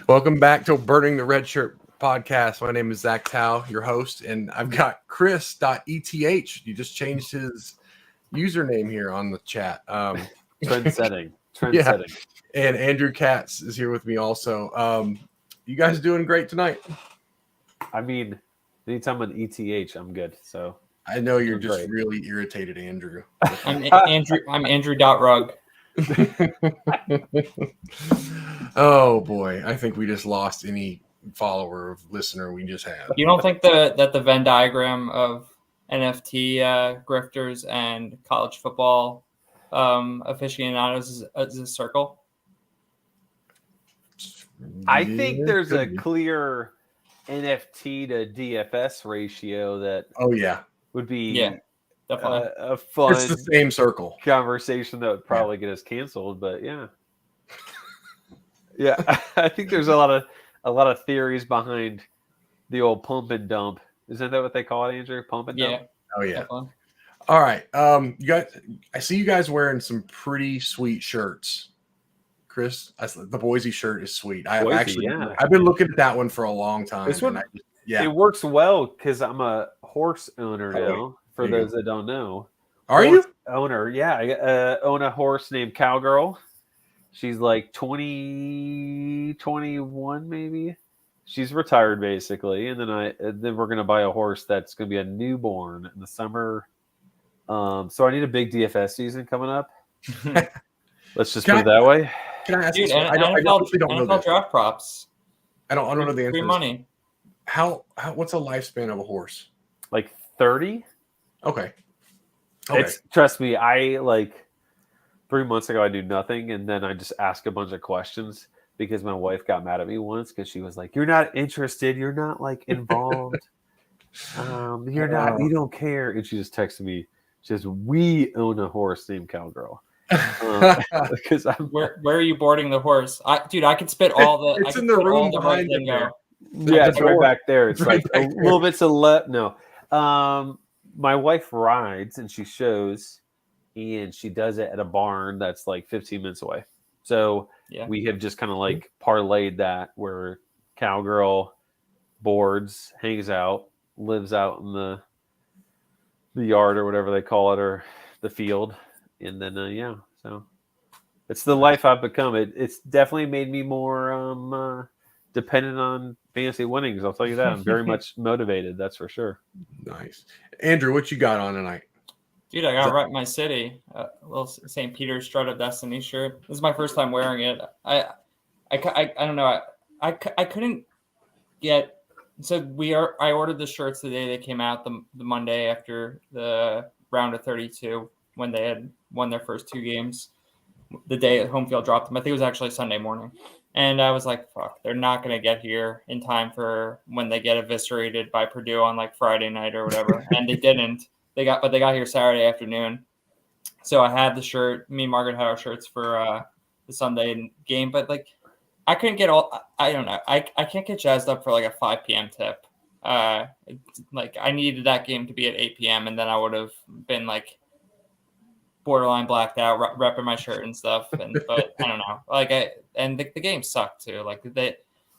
Welcome back to Burning the Red Shirt podcast. My name is Zach Tao, your host, and I've got Chris.eth. You just changed his username here on the chat. Trend setting. Yeah. And Andrew Katz is here with me also. You guys doing great tonight? I mean, anytime on ETH, I'm good. So I know you're just really irritated, Andrew. I'm Andrew.rug. Oh boy, I think we just lost any follower or listener we just had. You don't think that the Venn diagram of NFT grifters and college football aficionados is a circle? I think there's a clear NFT to DFS ratio that would be definitely a fun. It's the same circle conversation that would probably get us canceled, but yeah, I think there's a lot of theories behind the old pump and dump. Isn't that what they call it, Andrew? Pump and dump? Oh yeah. Definitely. All right. You guys, I see you guys wearing some pretty sweet shirts. Chris, the Boise shirt is sweet. I've been looking at that one for a long time. This one, it works well because I'm a horse owner now. For those that don't know, you owner? Yeah, I own a horse named Cowgirl. She's like 20, 21 maybe. She's retired basically, and then we're gonna buy a horse that's gonna be a newborn in the summer. So I need a big DFS season coming up. Let's just put it that way. Can I ask Dude, you? I don't know NFL draft props. I don't know the answer. Free money. What's a lifespan of a horse? Like 30. Okay. Trust me, I 3 months ago I do nothing, and then I just ask a bunch of questions because my wife got mad at me once because she was like, "You're not interested. You're not involved. You're not. You don't care." And she just texted me. She says, "We own a horse named Cowgirl." Because where are you boarding the horse? I could spit all the. It's in the room behind you. Yeah, it's right back there. It's right a little bit to left. No, my wife rides and she shows, and she does it at a barn that's 15 minutes away. So we have just kind of parlayed that where Cowgirl boards, hangs out, lives out in the yard or whatever they call it, or the field. And then, so it's the life I've become. It's definitely made me more dependent on fantasy winnings. I'll tell you that. I'm very much motivated. That's for sure. Nice. Andrew, what you got on tonight? Dude, I got rep my city. A little St. Peter's Strut of Destiny shirt. This is my first time wearing it. I don't know. I couldn't get. So I ordered the shirts the day they came out, the Monday after the round of 32 when they had won their first two games. The day home field dropped them. I think it was actually Sunday morning. And I was like, fuck, they're not going to get here in time for when they get eviscerated by Purdue on Friday night or whatever. And they didn't. They got here Saturday afternoon. So I had the shirt. Me and Margaret had our shirts for the Sunday game. But I couldn't get I don't know. I can't get jazzed up for a 5 p.m. tip. I needed that game to be at 8 p.m. and then I would have been borderline blacked out, repping my shirt and stuff. But I don't know. And the game sucked too.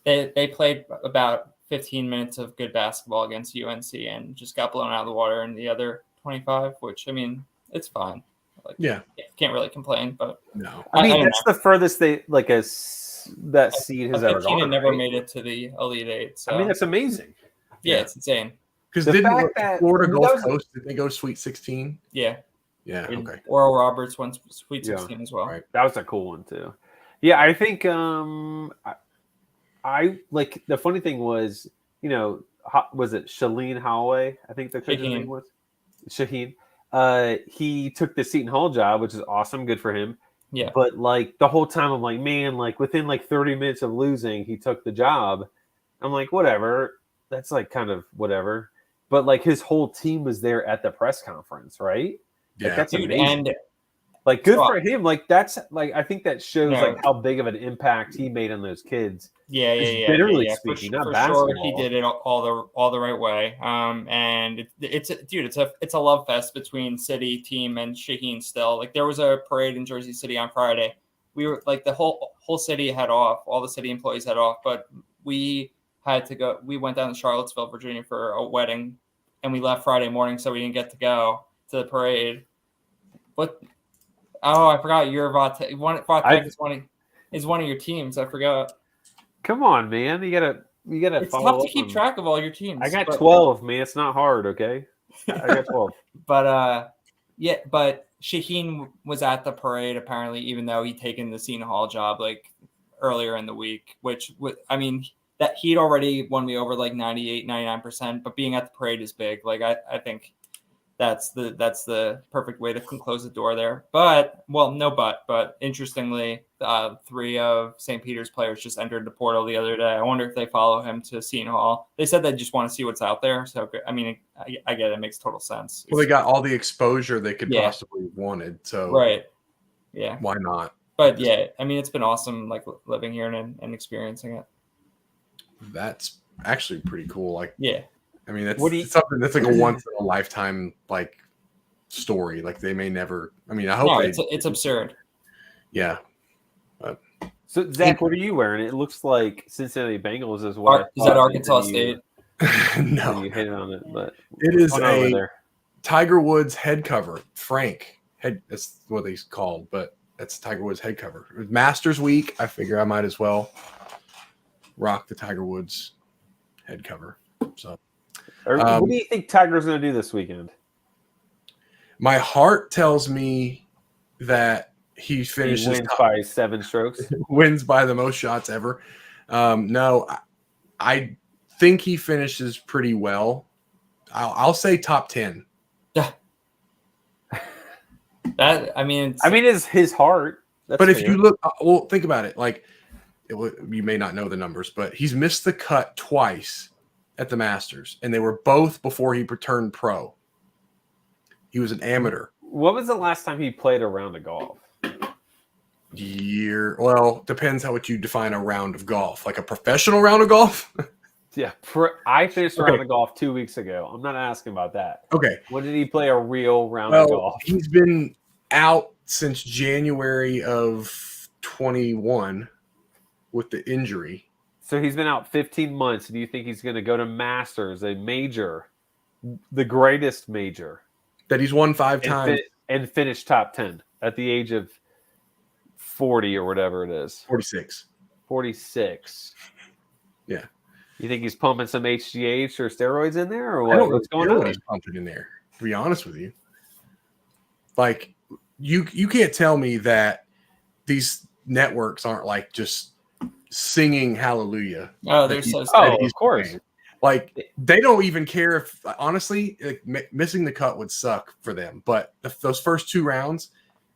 They played about 15 minutes of good basketball against UNC and just got blown out of the water in the other 25. Which it's fine. Can't really complain. But no, that's the furthest they that seed has ever gone. Never made it to the Elite Eight. So that's amazing. Yeah, it's insane. Because didn't Florida Gulf Coast, did they go Sweet 16? Yeah. Yeah, okay. Earl Roberts won Sweet 16 as well. Right. That was a cool one too. Yeah, I think I the funny thing was, was it Shaleen Holloway? I think the coach's name was Shaheen. He took the Seton Hall job, which is awesome, good for him. Yeah. But the whole time I'm like, man, within 30 minutes of losing, he took the job. I'm like, whatever. That's kind of whatever. But his whole team was there at the press conference, right? Yeah, that's dude, amazing. And good for him. That's I think that shows how big of an impact he made on those kids. Yeah. Literally speaking, not basketball. Sure, he did it all the right way. And it's a love fest between city, team, and Shaheen. Still, there was a parade in Jersey City on Friday we were like the whole city had off, all the city employees had off, but we had to go. We went down to Charlottesville, Virginia for a wedding, and we left Friday morning, so we didn't get to go to the parade. What? Oh, I forgot you're Vautech is one of your teams. I forgot. Come on, man. You gotta. It's tough to keep track of all your teams. I got 12, man. It's not hard, okay? I got 12. But Shaheen was at the parade apparently, even though he'd taken the Seton Hall job like earlier in the week, which I mean that he'd already won me over like 98-99%, but being at the parade is big. Like I think that's the perfect way to close the door there. But interestingly, 3 of St. Peter's players just entered the portal the other day. I wonder if they follow him to Seton Hall. They said they just want to see what's out there. So, I mean, I get it. It makes total sense. Well, they got all the exposure they could possibly wanted. So, right. Yeah. Why not? But yeah, I mean, it's been awesome, like living here and experiencing it. That's actually pretty cool. Like, yeah. I mean, it's something that's like a once in a lifetime like story. Like they may never. I mean, I hope it's absurd. Yeah. So Zach, what are you wearing? It looks like Cincinnati Bengals is what. Is that Arkansas State? No, you hit it on it, but it is a Tiger Woods head cover. Frank head. That's what he's called, but that's Tiger Woods head cover. It was Masters week. I figure I might as well rock the Tiger Woods head cover. So. What do you think Tiger's going to do this weekend? My heart tells me that he finishes he wins by 7 strokes. Wins by the most shots ever. No, I think he finishes pretty well. I'll say top 10. It's his heart. That's but if you look, well, think about it. Like, you may not know the numbers, but he's missed the cut twice at the Masters, and they were both before he turned pro. He was an amateur. What was the last time he played a round of golf? Well, depends how what you define a round of golf. Like a professional round of golf? Yeah, I finished a round of golf 2 weeks ago. I'm not asking about that. Okay. When did he play a real round of golf? He's been out since January of 21 with the injury. So he's been out 15 months. Do you think he's going to go to Masters, a major, the greatest major? That he's won 5 times. And finish top 10 at the age of 40 or whatever it is. 46. 46. Yeah. You think he's pumping some HGH or steroids in there? Or what? What's going on? He's pumping in there, to be honest with you. Like, you can't tell me that these networks aren't like just singing hallelujah. Oh, they're so of course. Playing. Like they don't even care if honestly like, missing the cut would suck for them, but those first 2 rounds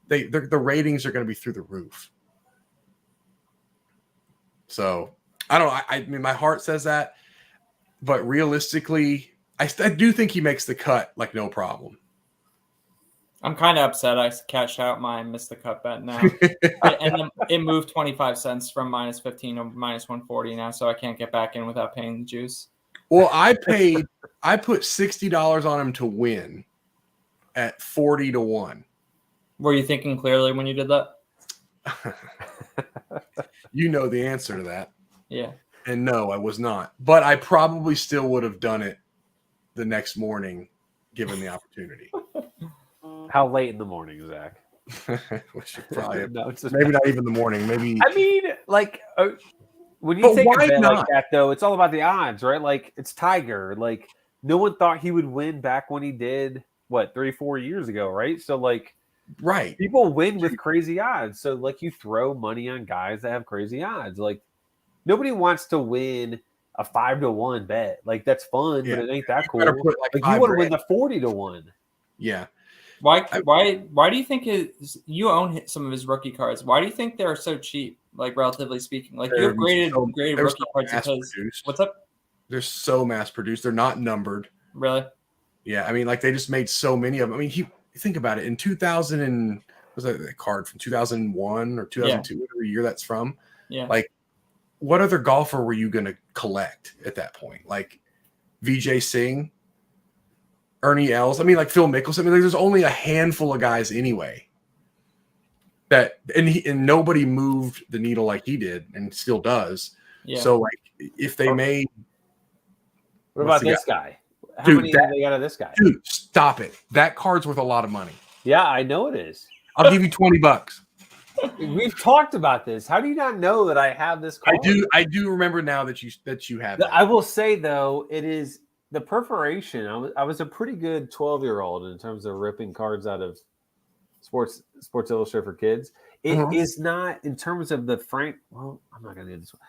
the ratings are going to be through the roof. So I don't know. I mean my heart says that, but realistically I do think he makes the cut like no problem. I'm kind of upset I cashed out my missed the cut bet now. And it moved 25 cents from -15 to -140 now, so I can't get back in without paying the juice. Well, I put $60 on him to win at 40-1. Were you thinking clearly when you did that? You know the answer to that. Yeah. And no, I was not. But I probably still would have done it the next morning, given the opportunity. How late in the morning, Zach? Probably maybe not even the morning. Maybe. I mean, like when you take a bet like that, though, it's all about the odds, right? Like it's Tiger. Like no one thought he would win back when he did 3-4 years ago, right? So like, right, people win with crazy odds. So like, you throw money on guys that have crazy odds. Like nobody wants to win a 5-1 bet. Like that's fun, but it ain't that cool. Like you want to win the 40-1. Yeah. Why do you think you own some of his rookie cards? Why do you think they're so cheap, like relatively speaking? Like you have graded rookie cards because what's up? They're so mass produced. They're not numbered. Really? Yeah. I mean, like they just made so many of them. I mean, think about it. In 2000 and was that a card from 2001 or 2002, whatever year that's from? Yeah. Like, what other golfer were you going to collect at that point? Like Vijay Singh? Ernie Els. I mean, like Phil Mickelson. I mean, there's only a handful of guys anyway. and nobody moved the needle like he did and still does. Yeah. So like if they made what about this guy? How Dude, many have they got of this guy? Dude, stop it. That card's worth a lot of money. Yeah, I know it is. I'll give you $20. We've talked about this. How do you not know that I have this card? I do remember now that you have that. I will say though, it is the perforation. I was a pretty good 12-year-old in terms of ripping cards out of Sports Illustrated for kids. It is not in terms of the Frank. Well, I'm not gonna do this one.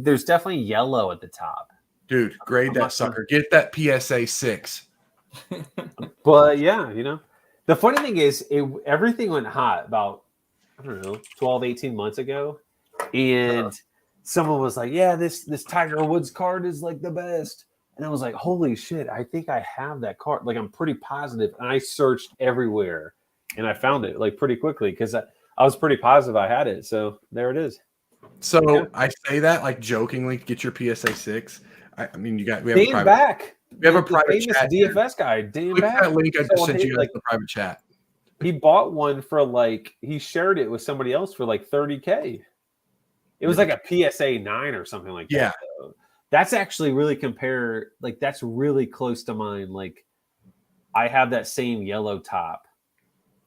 There's definitely yellow at the top. Dude, grade that sucker. Get that PSA 6. But yeah, the funny thing is, everything went hot about, I don't know, 12, 18 months ago. And someone was like, yeah, this Tiger Woods card is like the best. And I was like, holy shit, I think I have that card. Like, I'm pretty positive. And I searched everywhere and I found it like pretty quickly because I was pretty positive I had it. So there it is. So yeah. I say that like jokingly, get your PSA 6. I mean, we have Dan a private back. We have a private chat. DFS guy, Dan Click back. that link I just sent you guys in the private chat. He bought one for he shared it with somebody else for like $30K. It was like a PSA 9 or something like that. Yeah. So that's actually really that's really close to mine. Like I have that same yellow top.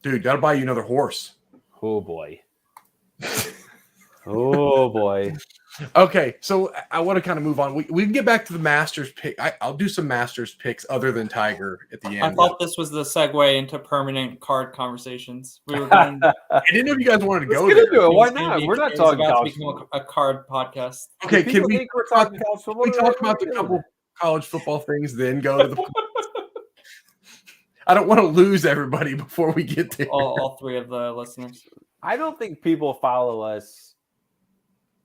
Dude, gotta buy you another horse. Oh boy. Oh boy. Okay, so I want to kind of move on. We can get back to the Masters pick. I'll do some Masters picks other than Tiger at the end. I thought this was the segue into permanent card conversations. We were going. I didn't know if you guys wanted to go there. there. Why not? We're not talking about to become a card podcast. Okay, can we think we're talking college football? We talk about the couple college football things, then go to the. I don't want to lose everybody before we get there. All three of the listeners. I don't think people follow us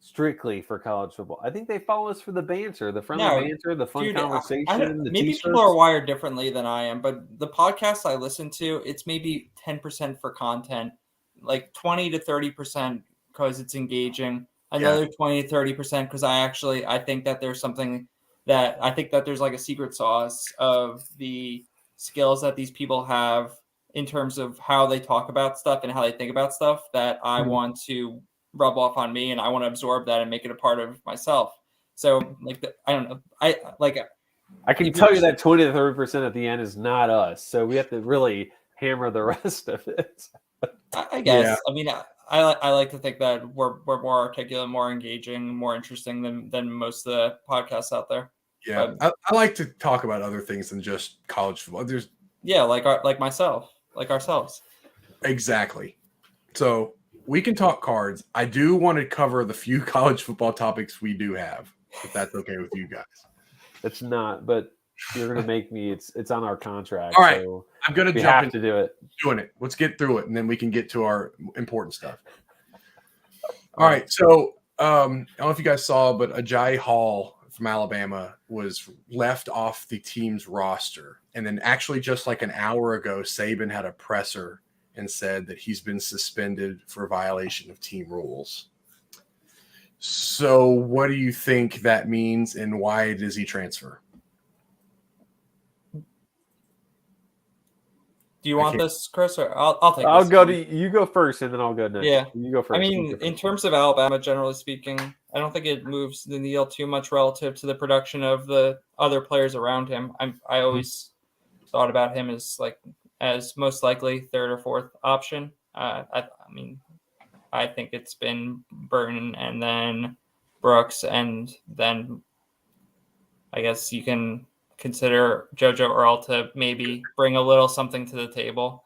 strictly for college football. I think they follow us for the banter, the friendly banter, the fun conversation. Maybe people are wired differently than I am, but the podcasts I listen to, it's maybe 10% for content, like 20 to 30% because it's engaging, another 20 to 30% because I think that there's something that I think that there's like a secret sauce of the skills that these people have in terms of how they talk about stuff and how they think about stuff that I want to rub off on me, and I want to absorb that and make it a part of myself. So I don't know. I can tell you that 20 to 30% at the end is not us. So we have to really hammer the rest of it. I guess. Yeah. I mean, I like to think that we're more articulate, more engaging, more interesting than most of the podcasts out there. Yeah, I like to talk about other things than just college football. Like myself, like ourselves. Exactly. So we can talk cards. I do want to cover the few college football topics we do have, if that's okay with you guys. It's not, but you're going to make me. It's on our contract. All right, so I'm going to jump into do it. Doing it. Let's get through it, and then we can get to our important stuff. All right. So I don't know if you guys saw, but Ajayi Hall from Alabama was left off the team's roster. And then actually just like an hour ago, Saban had a presser and said that he's been suspended for violation of team rules. So what do you think that means and why does he transfer? Do you want this, Chris, or I'll take I'll this. go to you. Go first, and then I'll go next. Yeah, you go first. I mean, in terms of Alabama, generally speaking, I don't think it moves the needle too much relative to the production of the other players around him. I always thought about him as most likely third or fourth option. I mean, I think it's been Burton and then Brooks, and then I guess you can consider Jojo Earl to maybe bring a little something to the table.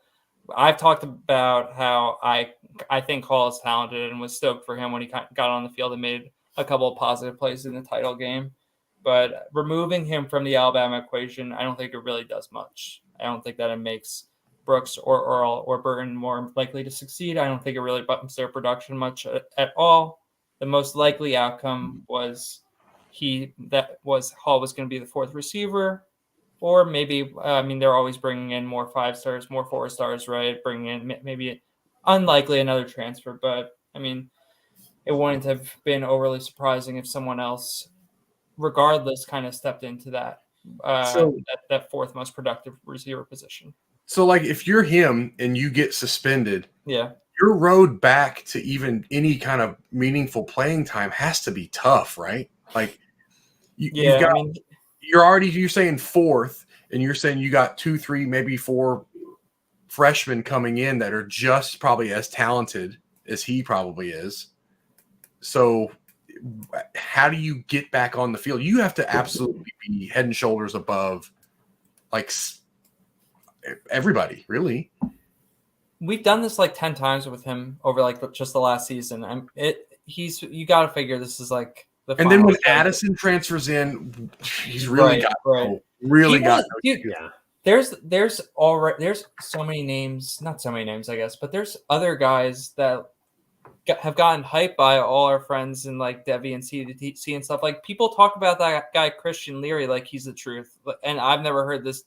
I've talked about how I think Hall is talented and was stoked for him when he got on the field and made a couple of positive plays in the title game. But removing him from the Alabama equation, I don't think it really does much. I don't think that it makes Brooks or Earl or Burton more likely to succeed. I don't think it really bumps their production much at all. The most likely outcome was Hall was going to be the fourth receiver, or maybe, they're always bringing in more 5 stars, more 4 stars, right? Bringing in maybe unlikely another transfer, but I mean, it wouldn't have been overly surprising if someone else, regardless, kind of stepped into that fourth most productive receiver position. So, like, if you're him and you get suspended, yeah, your road back to even any kind of meaningful playing time has to be tough, right? Like you've got, you're saying fourth, and you're saying you got 2, 3, maybe 4 freshmen coming in that are just probably as talented as he probably is. So how do you get back on the field? You have to absolutely be head and shoulders above like everybody, really. We've done this like 10 times with him over like just the last season. You got to figure this is like the. And then when Addison transfers in, he's really yeah. There's so many names, not so many names, I guess, but there's other guys that have gotten hyped by all our friends and like Debbie and CDC and stuff. Like people talk about that guy Christian Leary like he's the truth, and I've never heard this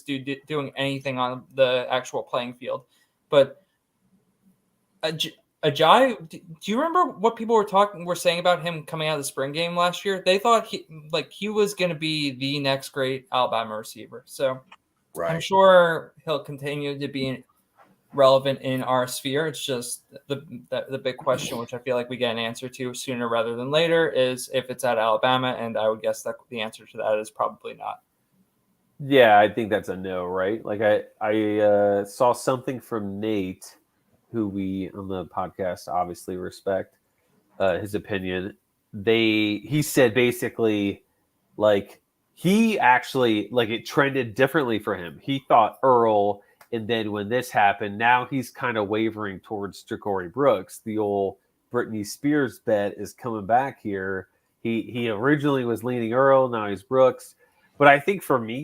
dude doing anything on the actual playing field. But Ajay, do you remember what people were saying about him coming out of the spring game last year? They thought he was going to be the next great Alabama receiver. So I'm sure he'll continue to be relevant in our sphere. It's just the big question, which I feel like we get an answer to sooner rather than later, is if it's at Alabama, and I would guess that the answer to that is probably not. Yeah, I think that's a no, right? Like I saw something from Nate, who we on the podcast obviously respect his opinion. He said basically like he actually like it trended differently for him. He thought Earl, and then when this happened, now he's kind of wavering towards Ja'Cory Brooks. The old Britney Spears bet is coming back here. He originally was leaning Earl, now he's Brooks. But I think for me,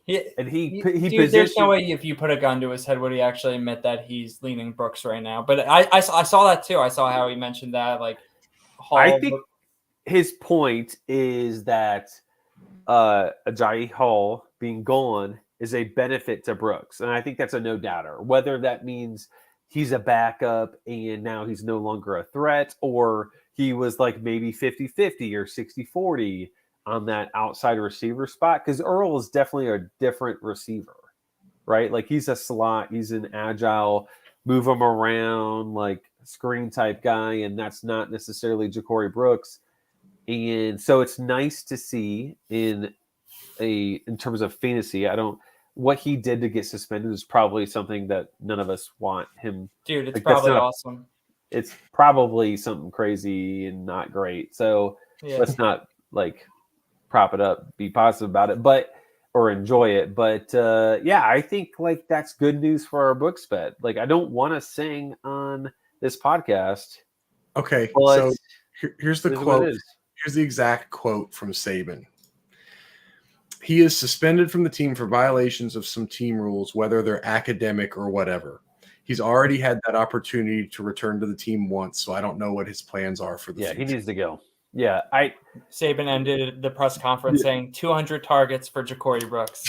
there's no way if you put a gun to his head would he actually admit that he's leaning Brooks right now. But I saw that too. I saw how he mentioned that. Like, I think his point is that Ajayi Hall being gone is a benefit to Brooks, and I think that's a no doubter. Whether that means he's a backup and now he's no longer a threat, or he was like maybe 50-50 or 60-40. On that outside receiver spot, because Earl is definitely a different receiver, right? Like he's a slot, he's an agile, move him around, like screen type guy, and that's not necessarily Ja'Cory Brooks. And so it's nice to see in terms of fantasy. What he did to get suspended is probably something that none of us want him. Dude, it's like, probably awesome. It's probably something crazy and not great. So let's not like prop it up, be positive about it, or enjoy it. But I think like that's good news for our books bet. Like I don't want to sing on this podcast. Okay, so here's the quote. Here's the exact quote from Saban. He is suspended from the team for violations of some team rules, whether they're academic or whatever. He's already had that opportunity to return to the team once, so I don't know what his plans are for the future. He needs to go. Yeah, Saban ended the press conference saying 200 targets for Ja'Cory Brooks.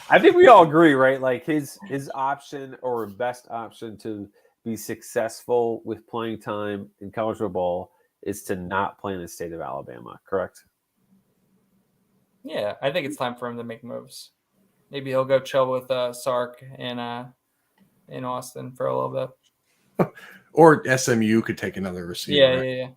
I think we all agree, right? Like his option or best option to be successful with playing time in college football is to not play in the state of Alabama, correct? Yeah, I think it's time for him to make moves. Maybe he'll go chill with Sark in Austin for a little bit. Or SMU could take another receiver. Yeah.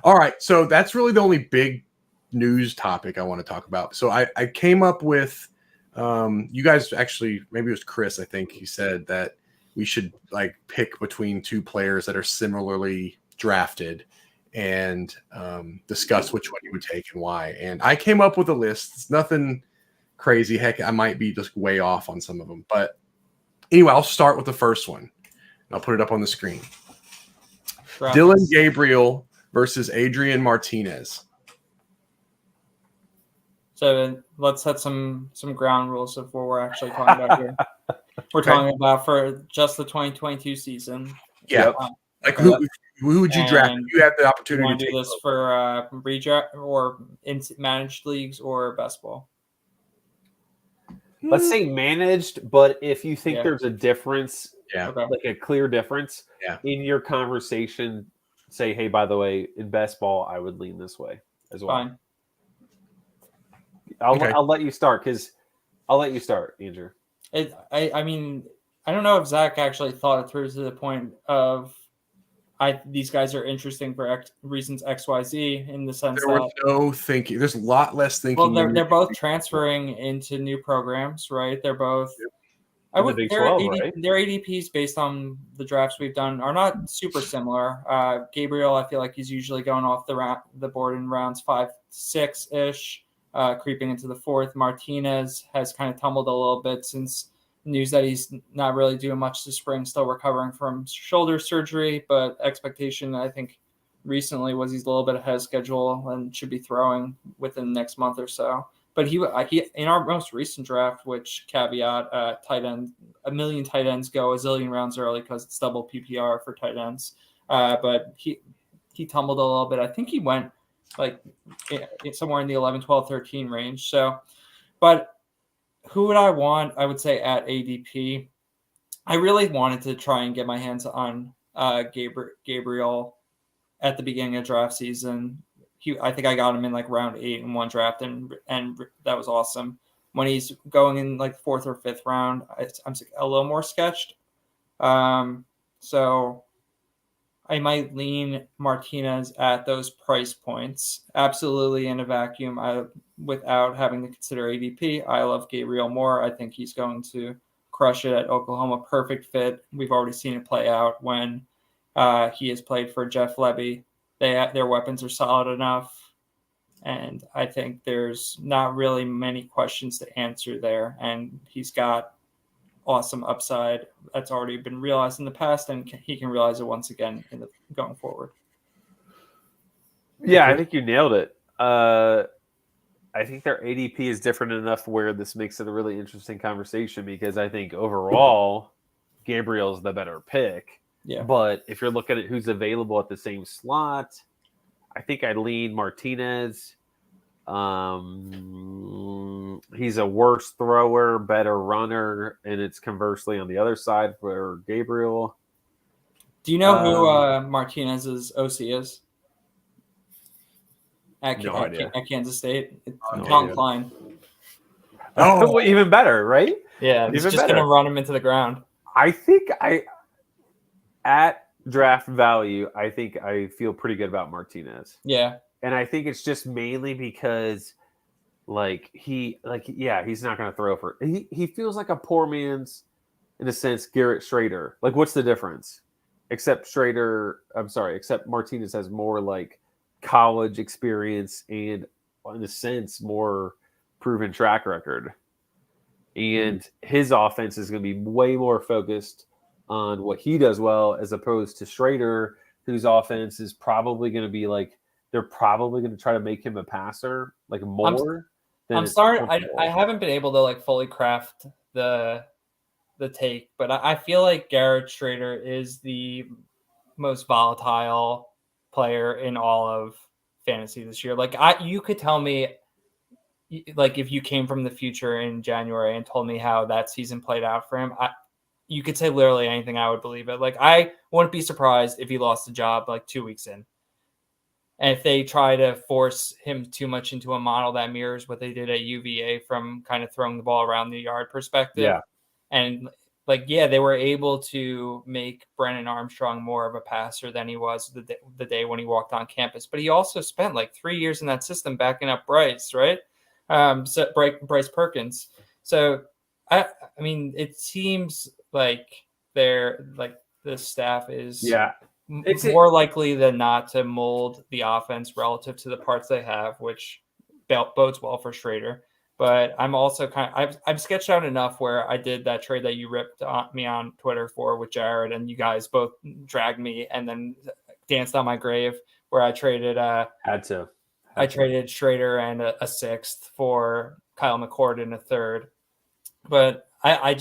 All right, so that's really the only big news topic I want to talk about. So I came up with you guys actually, maybe it was Chris, I think he said that we should like pick between 2 players that are similarly drafted and discuss which one you would take and why. And I came up with a list. It's nothing crazy. Heck, I might be just way off on some of them. But anyway, I'll start with the first one. I'll put it up on the screen. Dylan Gabriel versus Adrian Martinez. So let's set some ground rules of what we're actually talking about here. We're talking about for just the 2022 season. Yeah. Like who would you draft? You have the opportunity to do this for redraft or in managed leagues or best ball. Let's say managed, but if you think there's a difference, like a clear difference in your conversation, say, hey, by the way, in best ball, I would lean this way as well. Fine. I'll let you start because I'll let you start, Andrew. I mean, I don't know if Zach actually thought it through to the point of these guys are interesting for reasons XYZ in the sense there was no thinking. There's a lot less thinking. Well, they're both transferring into new programs, right? They're both. Yep. I would. Big Their 12, right? Their ADPs based on the drafts we've done are not super similar. Gabriel, I feel like he's usually going off the board in rounds 5, 6 ish, creeping into the 4th. Martinez has kind of tumbled a little bit since news that he's not really doing much this spring, still recovering from shoulder surgery. But expectation, I think, recently was he's a little bit ahead of schedule and should be throwing within the next month or so. But he in our most recent draft, which caveat, tight end, a million tight ends go a zillion rounds early because it's double PPR for tight ends. But he tumbled a little bit. I think he went like somewhere in the 11, 12, 13 range. So, but who would I want? I would say at ADP. I really wanted to try and get my hands on Gabriel at the beginning of draft season. I think I got him in like round 8 in one draft, and that was awesome. When he's going in like 4th or 5th round, I'm a little more sketched. So I might lean Martinez at those price points. Absolutely in a vacuum, without having to consider ADP. I love Gabriel more. I think he's going to crush it at Oklahoma. Perfect fit. We've already seen it play out when he has played for Jeff Lebby. Their weapons are solid enough, and I think there's not really many questions to answer there. And he's got awesome upside that's already been realized in the past, and he can realize it once again going forward. Yeah, I think you nailed it. I think their ADP is different enough where this makes it a really interesting conversation because I think overall Gabriel's the better pick. Yeah. But if you're looking at who's available at the same slot, I think I'd lean Martinez. He's a worse thrower, better runner, and it's conversely on the other side for Gabriel. Do you know who Martinez's OC is? At Kansas State? Tom Klein. Oh, well, even better, right? Yeah, he's just going to run him into the ground. I think at draft value, I think I feel pretty good about Martinez. Yeah. And I think it's just mainly because he's not going to throw for he feels like a poor man's, in a sense, Garrett Schrader. Like, what's the difference? Except Martinez has more like college experience and, in a sense, more proven track record. And his offense is going to be way more focused on what he does well, as opposed to Schrader, whose offense is probably going to be like, they're probably going to try to make him a passer, like more. I'm sorry, I haven't been able to like fully craft the take, but I feel like Garrett Schrader is the most volatile player in all of fantasy this year. Like you could tell me, like if you came from the future in January and told me how that season played out for him, you could say literally anything, I would believe it. Like I wouldn't be surprised if he lost the job like 2 weeks in. And if they try to force him too much into a model that mirrors what they did at UVA from kind of throwing the ball around the yard perspective. Yeah. And they were able to make Brennan Armstrong more of a passer than he was the day when he walked on campus. But he also spent like 3 years in that system backing up Bryce, right? Bryce Perkins. So, I mean, it seems like the staff is it's more likely than not to mold the offense relative to the parts they have, which bodes well for Schrader. But I'm also I've sketched out enough where I did that trade that you ripped me on Twitter for with Jared, and you guys both dragged me and then danced on my grave, where I traded I traded Schrader and a 6th for Kyle McCord in a 3rd. But I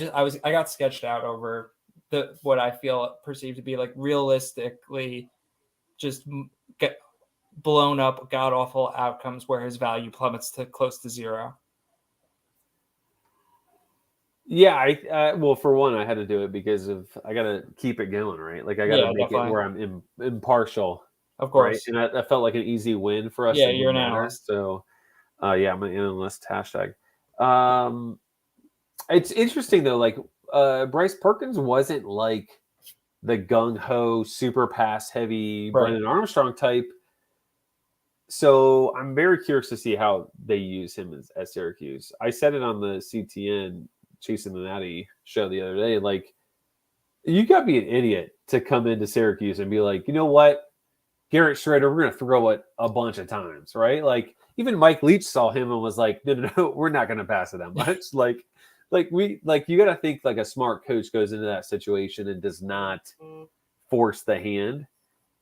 got sketched out over what I feel perceived to be like realistically just get blown up, god awful outcomes where his value plummets to close to 0. Yeah, well, for one, I had to do it because I got to keep it going, right? Like I got to make it where I'm impartial, of course. Right? And that felt like an easy win for us. Yeah, you're an analyst. So, I'm an analyst. #. It's interesting though. Like Bryce Perkins wasn't like the gung-ho, super pass-heavy Right. Brendan Armstrong type. So I'm very curious to see how they use him at Syracuse. I said it on the CTN Chasing the Natty show the other day. Like, you got to be an idiot to come into Syracuse and be like, you know what? Garrett Schrader, we're going to throw it a bunch of times, right? Like, even Mike Leach saw him and was like, no, we're not going to pass it that much. You got to think like a smart coach goes into that situation and does not force the hand.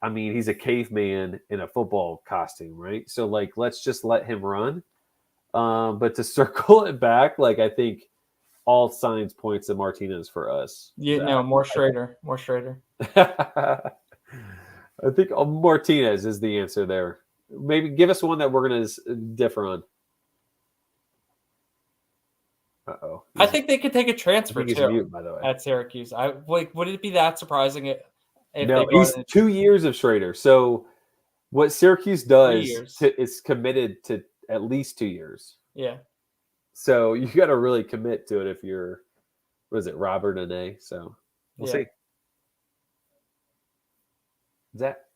I mean, he's a caveman in a football costume, right? So, like, let's just let him run. But to circle it back, like, I think all signs points to Martinez for us. More Schrader. More Schrader. I think Martinez is the answer there. Maybe give us one that we're going to differ on. Uh-oh. I think they could take a transfer too. Mute, by the way. At Syracuse. Would it be that surprising if no, he's 2 years of Schrader. So what Syracuse does is committed to at least 2 years. Yeah. So you got to really commit to it if you're, Robert and A. So we'll see. Is that?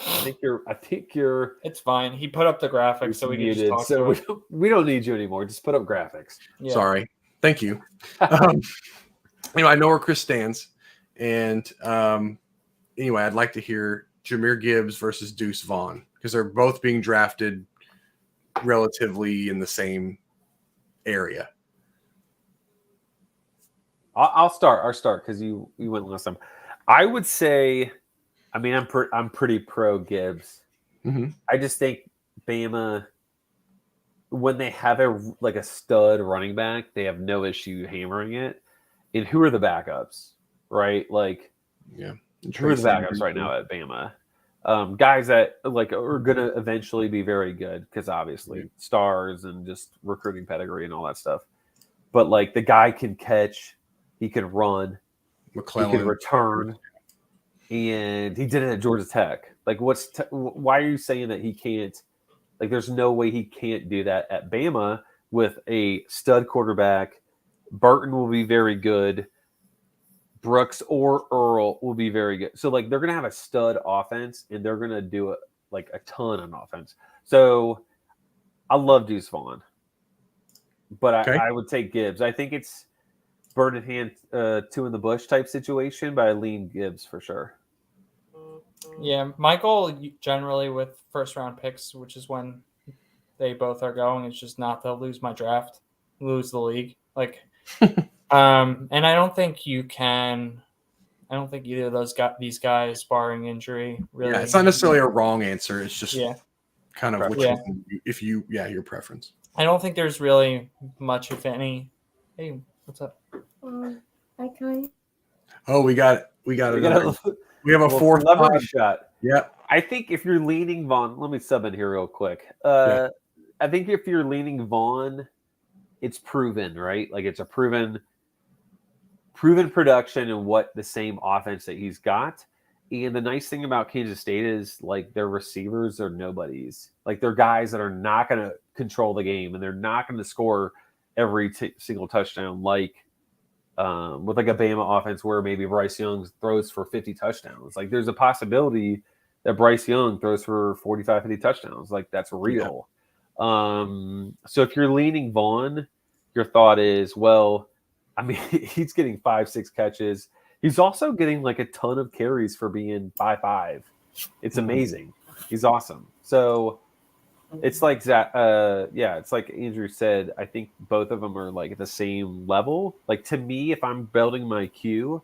I think you're. It's fine. He put up the graphics, so we can just talk. So we don't need you anymore. Just put up graphics. Yeah. Sorry. Thank you. I know where Chris stands, and anyway, I'd like to hear Jamir Gibbs versus Deuce Vaughn because they're both being drafted relatively in the same area. I'll start because you went last time. I would say, I mean, I'm pretty pro Gibbs. Mm-hmm. I just think Bama, when they have a stud running back, they have no issue hammering it. And who are the backups, right? Like, yeah, who are the backups right now at Bama? Guys that are going to eventually be very good because obviously stars and just recruiting pedigree and all that stuff. But like the guy can catch, he can run. McClellan. He can return, and he did it at Georgia Tech. Like, why are you saying that he can't? Like, there's no way he can't do that at Bama with a stud quarterback. Burton will be very good. Brooks or Earl will be very good. So, like, they're going to have a stud offense, and they're going to do it like a ton on offense. So, I love Deuce Vaughn, but I would take Gibbs. I think it's bird in hand, two in the bush type situation, but I lean Gibbs for sure. Yeah, my goal generally with first round picks, which is when they both are going, is just not to lose my draft, lose the league. Like, and I don't think you can. I don't think either of these guys, barring injury, really. Yeah, it's not necessarily a wrong answer. It's just kind of your preference. I don't think there's really much, if any. Hey, what's up? Hi, Kai. Oh, we got another. We have a fourth celebrity shot. Yeah. I think if you're leaning Vaughn, let me sub in here real quick. I think if you're leaning Vaughn, it's proven, right? Like it's a proven production and what the same offense that he's got. And the nice thing about Kansas State is like their receivers are nobodies. Like they're guys that are not going to control the game and they're not going to score every single touchdown like with like a Bama offense where maybe Bryce Young throws for 50 touchdowns. Like there's a possibility that Bryce Young throws for 45, 50 touchdowns. Like that's real. Yeah. So if you're leaning Vaughn, your thought is, well, I mean, he's getting 5-6 catches. He's also getting like a ton of carries for being 5'5". It's amazing. He's awesome. So it's like that. It's like Andrew said. I think both of them are like at the same level. Like to me, if I'm building my queue,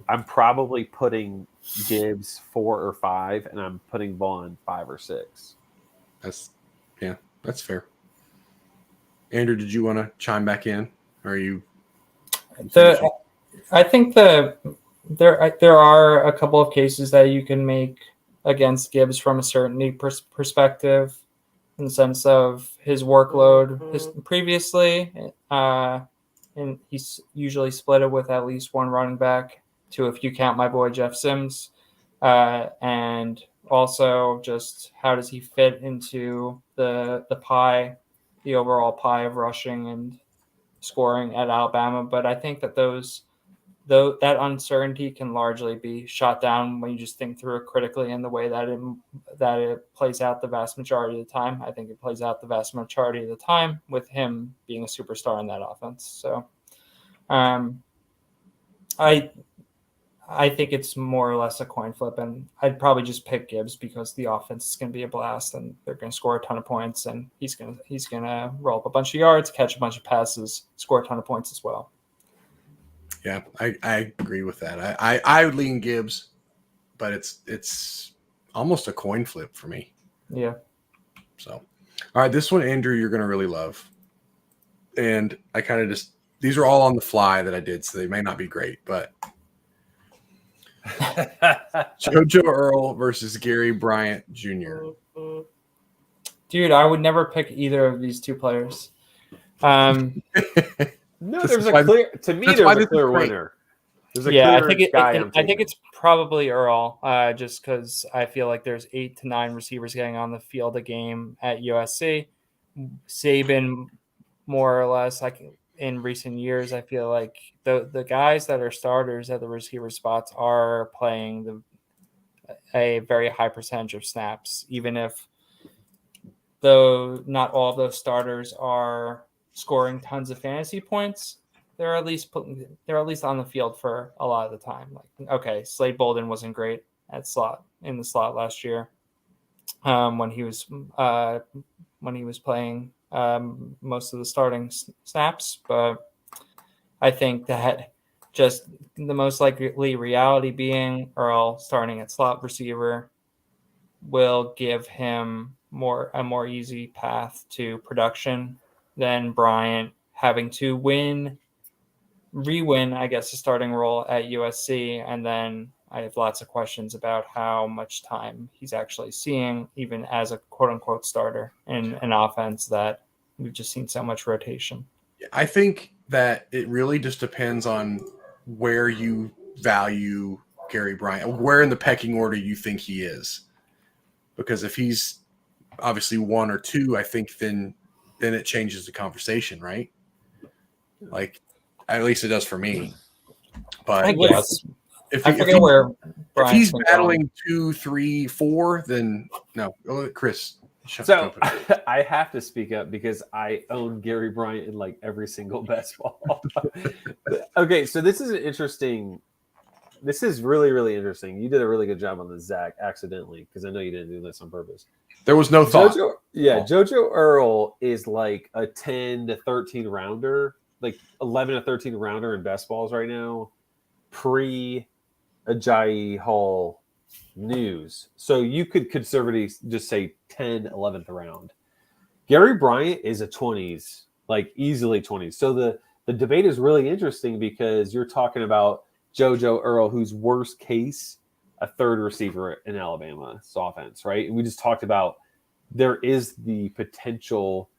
I'm probably putting Gibbs 4 or 5, and I'm putting Vaughn 5 or 6. That's fair. Andrew, did you want to chime back in? Or are you? I think there are a couple of cases that you can make against Gibbs from a certainty perspective. In the sense of his workload previously, and he's usually split it with at least one running back, 2 if you count my boy Jeff Sims, and also just how does he fit into the pie, the overall pie of rushing and scoring at Alabama, but I think that that uncertainty can largely be shot down when you just think through it critically in the way that it plays out the vast majority of the time. I think it plays out the vast majority of the time with him being a superstar in that offense. So I think it's more or less a coin flip, and I'd probably just pick Gibbs because the offense is going to be a blast and they're going to score a ton of points, and he's going to roll up a bunch of yards, catch a bunch of passes, score a ton of points as well. Yeah, I agree with that. I would lean Gibbs, but it's almost a coin flip for me. Yeah. So, all right, this one, Andrew, you're going to really love. And I kind of these are all on the fly that I did, so they may not be great, but Jojo Earl versus Gary Bryant Jr. Dude, I would never pick either of these two players. No, there's a clear winner. I think it's probably Earl, just because I feel like there's 8 to 9 receivers getting on the field a game at USC. Saban, more or less, like in recent years, I feel like the guys that are starters at the receiver spots are playing a very high percentage of snaps, even if though not all of those starters are scoring tons of fantasy points. They're at least on the field for a lot of the time. Like, okay, Slade Bolden wasn't great in the slot last year when he was playing most of the starting snaps, but I think that just the most likely reality being Earl starting at slot receiver will give him a more easy path to production than Bryant having to re-win, I guess, a starting role at USC. And then I have lots of questions about how much time he's actually seeing, even as a quote unquote starter in an offense that we've just seen so much rotation. I think that it really just depends on where you value Gary Bryant, where in the pecking order you think he is. Because if he's obviously 1 or 2, I think then it changes the conversation, right? Like, at least it does for me. But I guess if he's battling 2, 3, 4, then no. Chris. So I have to speak up because I own Gary Bryant in like every single best ball. Okay, so this is really, really interesting. You did a really good job on the Zach accidentally, because I know you didn't do this on purpose. There was no thought. Jojo Earl is like a 10 to 13 rounder, like 11 to 13 rounder in best balls right now, pre-Ajayi Hall news. So you could conservatively just say 10, 11th round. Gary Bryant is a 20s, like easily 20s. So the debate is really interesting because you're talking about Jojo Earl, who's worst case a third receiver in Alabama's offense, right? And we just talked about there is the potential,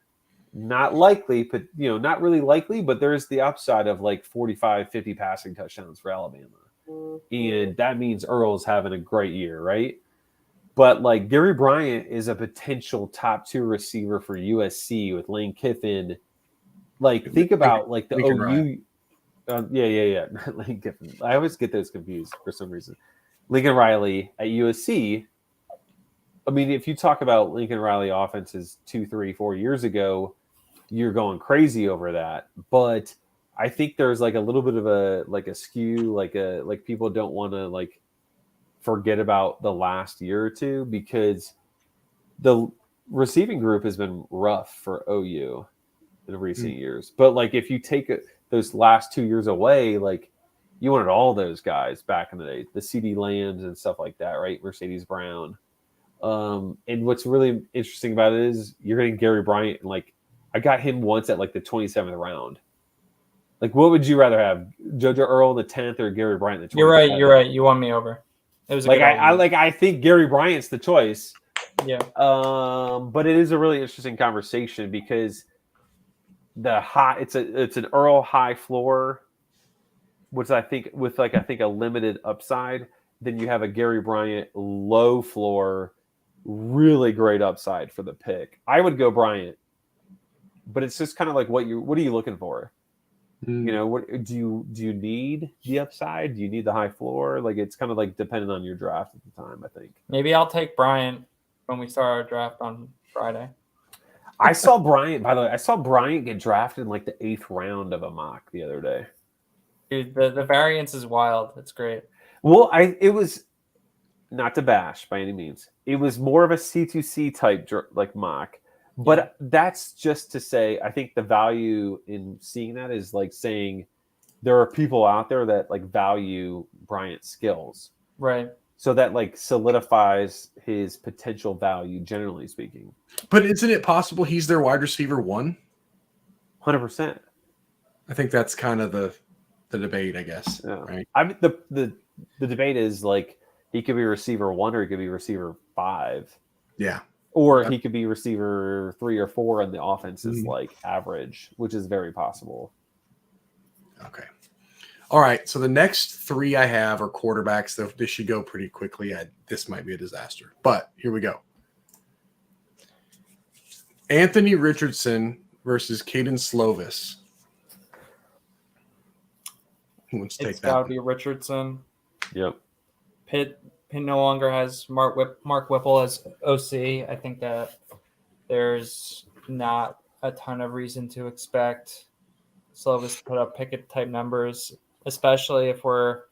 not likely, but not really likely, but there is the upside of like 45, 50 passing touchdowns for Alabama. And that means Earl's having a great year, right? But like Gary Bryant is a potential top 2 receiver for USC with Lane Kiffin. Like, think about like the OU. Lane Kiffin. I always get those confused for some reason. Lincoln Riley at USC. I mean, if you talk about Lincoln Riley offenses 2, 3, 4 years ago, you're going crazy over that. But I think there's like a little bit of a skew, like people don't want to like forget about the last year or two, because the receiving group has been rough for OU in recent years. But like if you take those last 2 years away, like you wanted all those guys back in the day, the CD Lambs and stuff like that, right? Mercedes Brown. And what's really interesting about it is you're getting Gary Bryant, and like I got him once at like the 27th round. Like, what would you rather have, Jojo Earl in the 10th or Gary Bryant in the 27th? You're right. You won me over. It was like I think Gary Bryant's the choice. Yeah. But it is a really interesting conversation because it's an Earl high floor, which I think with a limited upside. Then you have a Gary Bryant low floor, really great upside for the pick. I would go Bryant, but it's just kind of like what are you looking for? You know, what do you need the upside? Do you need the high floor? Like it's kind of like dependent on your draft at the time, I think. Maybe I'll take Bryant when we start our draft on Friday. I saw Bryant, by the way, I saw Bryant get drafted in like the 8th round of a mock the other day. Dude, the variance is wild. It's great. Well, it was not to bash by any means. It was more of a C2C type like mock. But that's just to say, I think the value in seeing that is like saying there are people out there that like value Bryant's skills. Right. So that like solidifies his potential value, generally speaking. But isn't it possible he's their wide receiver 1? 100%. I think that's kind of the debate, I guess. Yeah. Right. I mean, the debate is like he could be receiver 1 or he could be receiver 5. Yeah. Or he could be receiver 3 or 4 and the offense is like average, which is very possible. Okay. All right. So the next 3 I have are quarterbacks. This should go pretty quickly. This might be a disaster, but here we go. Anthony Richardson versus Cayden Slovis. Who wants to take that? It's got to be Richardson. Yep. Pitt no longer has Mark Whipple as OC. I think that there's not a ton of reason to expect Slovis to put up Pickett type numbers, especially if we're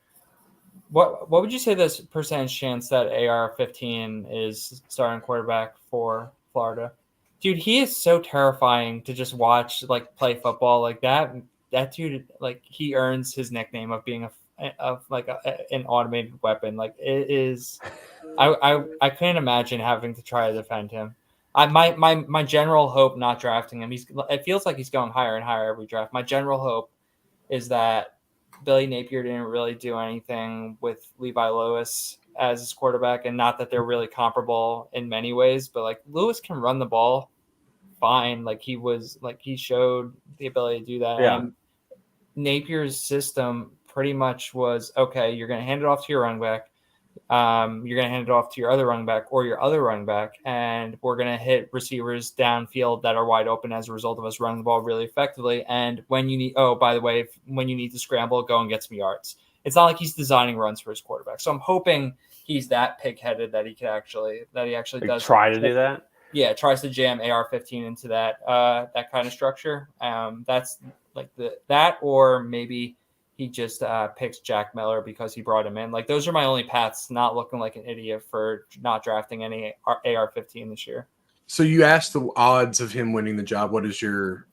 what would you say this percentage chance that AR-15 is starting quarterback for Florida? Dude, he is so terrifying to just watch like play football like that. That dude, like he earns his nickname of being an automated weapon. Like it is, I couldn't imagine having to try to defend him. My general hope not drafting him. It feels like he's going higher and higher every draft. My general hope is that Billy Napier didn't really do anything with Levi Lewis as his quarterback, and not that they're really comparable in many ways, but like Lewis can run the ball fine. Like he showed the ability to do that. Yeah. And Napier's system pretty much was, okay, you're going to hand it off to your running back. You're going to hand it off to your other running back or your other running back, and we're going to hit receivers downfield that are wide open as a result of us running the ball really effectively. And when you need, by the way, when you need to scramble, go and get some yards. It's not like he's designing runs for his quarterback. So I'm hoping he's that pig-headed that he actually does try to do that. Yeah, tries to jam AR-15 into that kind of structure. That's like that, or maybe he just picks Jack Miller because he brought him in. Like those are my only paths. Not looking like an idiot for not drafting any AR-15 this year. So you asked the odds of him winning the job. What's your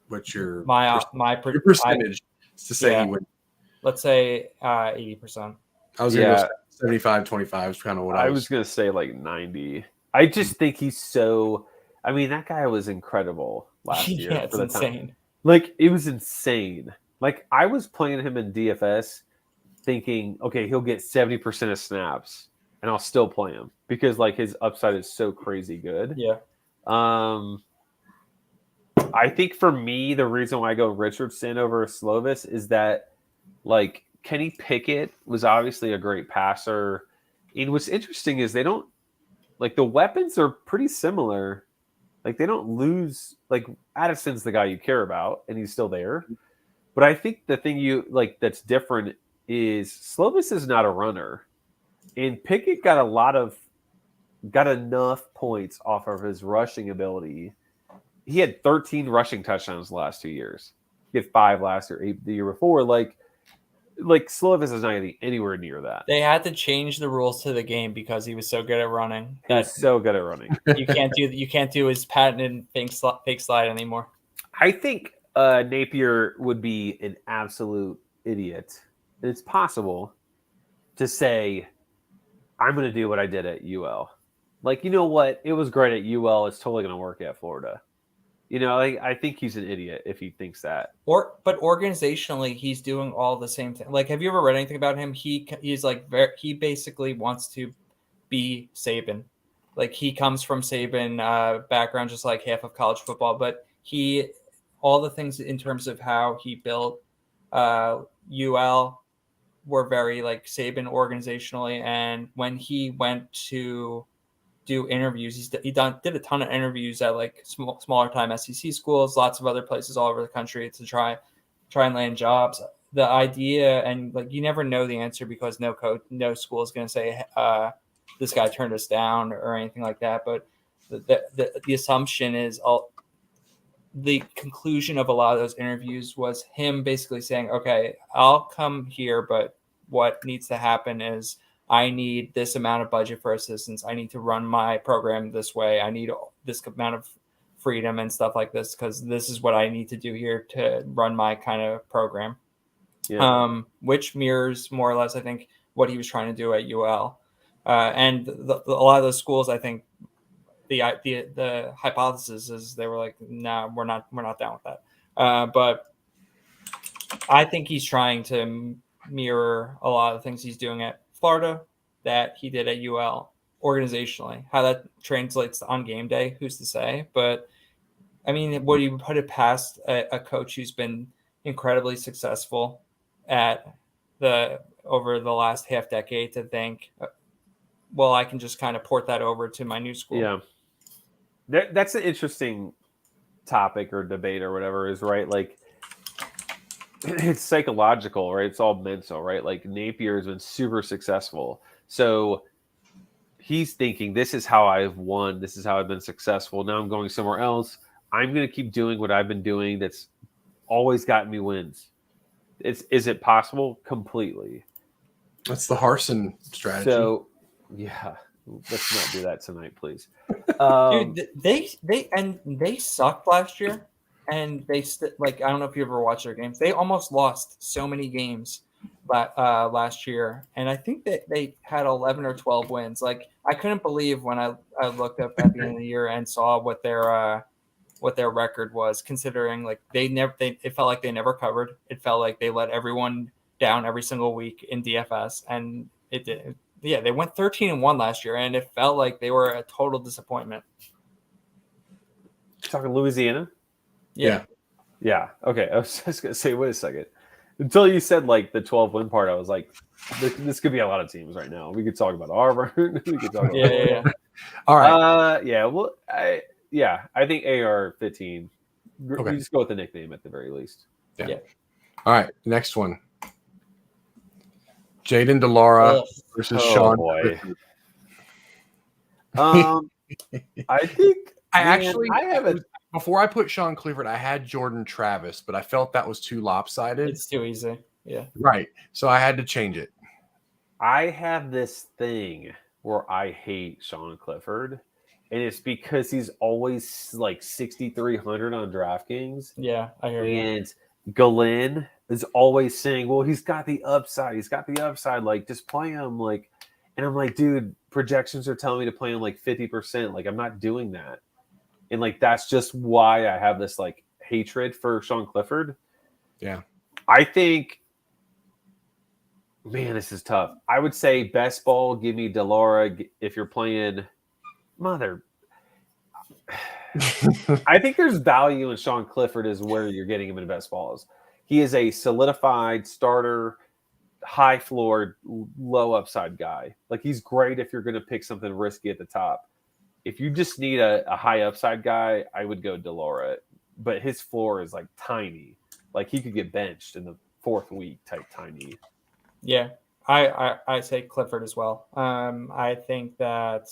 percentage to say he wins? Let's say 80%. I was going to go 75-25 is kind of what I was going to say, like 90. I just think he's so. I mean, that guy was incredible last year. Yeah, it's insane. Time. Like it was insane. Like I was playing him in DFS, thinking, okay, he'll get 70% of snaps, and I'll still play him because like his upside is so crazy good. Yeah. I think for me, the reason why I go Richardson over Slovis is that like Kenny Pickett was obviously a great passer. And what's interesting is they don't like the weapons are pretty similar. Like they don't lose. Like Addison's the guy you care about, and he's still there. But I think the thing you like that's different is Slovis is not a runner, and Pickett got enough points off of his rushing ability. He had 13 rushing touchdowns the last 2 years. He had 5 last year, 8 the year before. Like Slovis is not going to be anywhere near that. They had to change the rules to the game because he was so good at running. He's so good at running. You can't do his patented fake slide anymore. I think Napier would be an absolute idiot. And it's possible to say, I'm going to do what I did at UL. Like, you know what? It was great at UL. It's totally going to work at Florida. You know, I think he's an idiot if he thinks that. But organizationally, he's doing all the same thing. Like, have you ever read anything about him? He's like he basically wants to be Saban. Like, he comes from Saban background, just like half of college football. But all the things in terms of how he built UL were very like Saban organizationally. And when he went to do interviews, he did a ton of interviews at like smaller time SEC schools, lots of other places all over the country to try try and land jobs. The idea, and like you never know the answer because no school is going to say this guy turned us down or anything like that. But the assumption is the conclusion of a lot of those interviews was him basically saying, okay, I'll come here, but what needs to happen is I need this amount of budget for assistants. I need to run my program this way. I need this amount of freedom and stuff like this because this is what I need to do here to run my kind of program. Yeah. Which mirrors more or less, I think, what he was trying to do at UL. And a lot of those schools, I think, the hypothesis is they were like, no, we're not down with that. But I think he's trying to mirror a lot of the things he's doing at Florida that he did at UL organizationally. How that translates on game day, who's to say? But I mean, would you put it past a coach who's been incredibly successful over the last half decade to think, well, I can just kind of port that over to my new school? Yeah. That's an interesting topic or debate or whatever is, right? Like, it's psychological, right? It's all mental, right? Like, Napier has been super successful. So he's thinking, this is how I've won. This is how I've been successful. Now I'm going somewhere else. I'm going to keep doing what I've been doing that's always gotten me wins. Is it possible? Completely. That's the Harsin strategy. So, yeah. Let's not do that tonight, please. Dude, they sucked last year, and they I don't know if you ever watched their games. They almost lost so many games last year, and I think that they had 11 or 12 wins. Like, I couldn't believe when I looked up at the end of the year and saw what their record was, considering like it felt like they never covered. It felt like they let everyone down every single week in DFS, and it did. Yeah, they went 13-1 last year, and it felt like they were a total disappointment. Talking Louisiana? Yeah. Okay, I was just gonna say, wait a second. Until you said like the 12-win part, I was like, this could be a lot of teams right now. We could talk about Auburn. We could talk about yeah. All right. Well, I think AR-15. Okay. We just go with the nickname at the very least. Yeah. All right, next one. Jaden DeLaura versus Sean. Boy. I think before I put Sean Clifford, I had Jordan Travis, but I felt that was too lopsided. It's too easy. Yeah. Right. So I had to change it. I have this thing where I hate Sean Clifford, and it's because he's always like 6,300 on DraftKings. Yeah, I hear you. And Glenn is always saying, well, he's got the upside. Like, just play him. Like, and I'm like, dude, projections are telling me to play him like 50%. Like, I'm not doing that. And like, that's just why I have this like hatred for Sean Clifford. Yeah. I think, man, this is tough. I would say best ball, give me DeLaura if you're playing mother. I think there's value in Sean Clifford is where you're getting him in best balls. He is a solidified starter, high floor, low upside guy. Like, he's great if you're going to pick something risky at the top. If you just need a high upside guy, I would go DeLaura. But his floor is like tiny. Like, he could get benched in the 4th week type tiny. Yeah, I say Clifford as well. I think that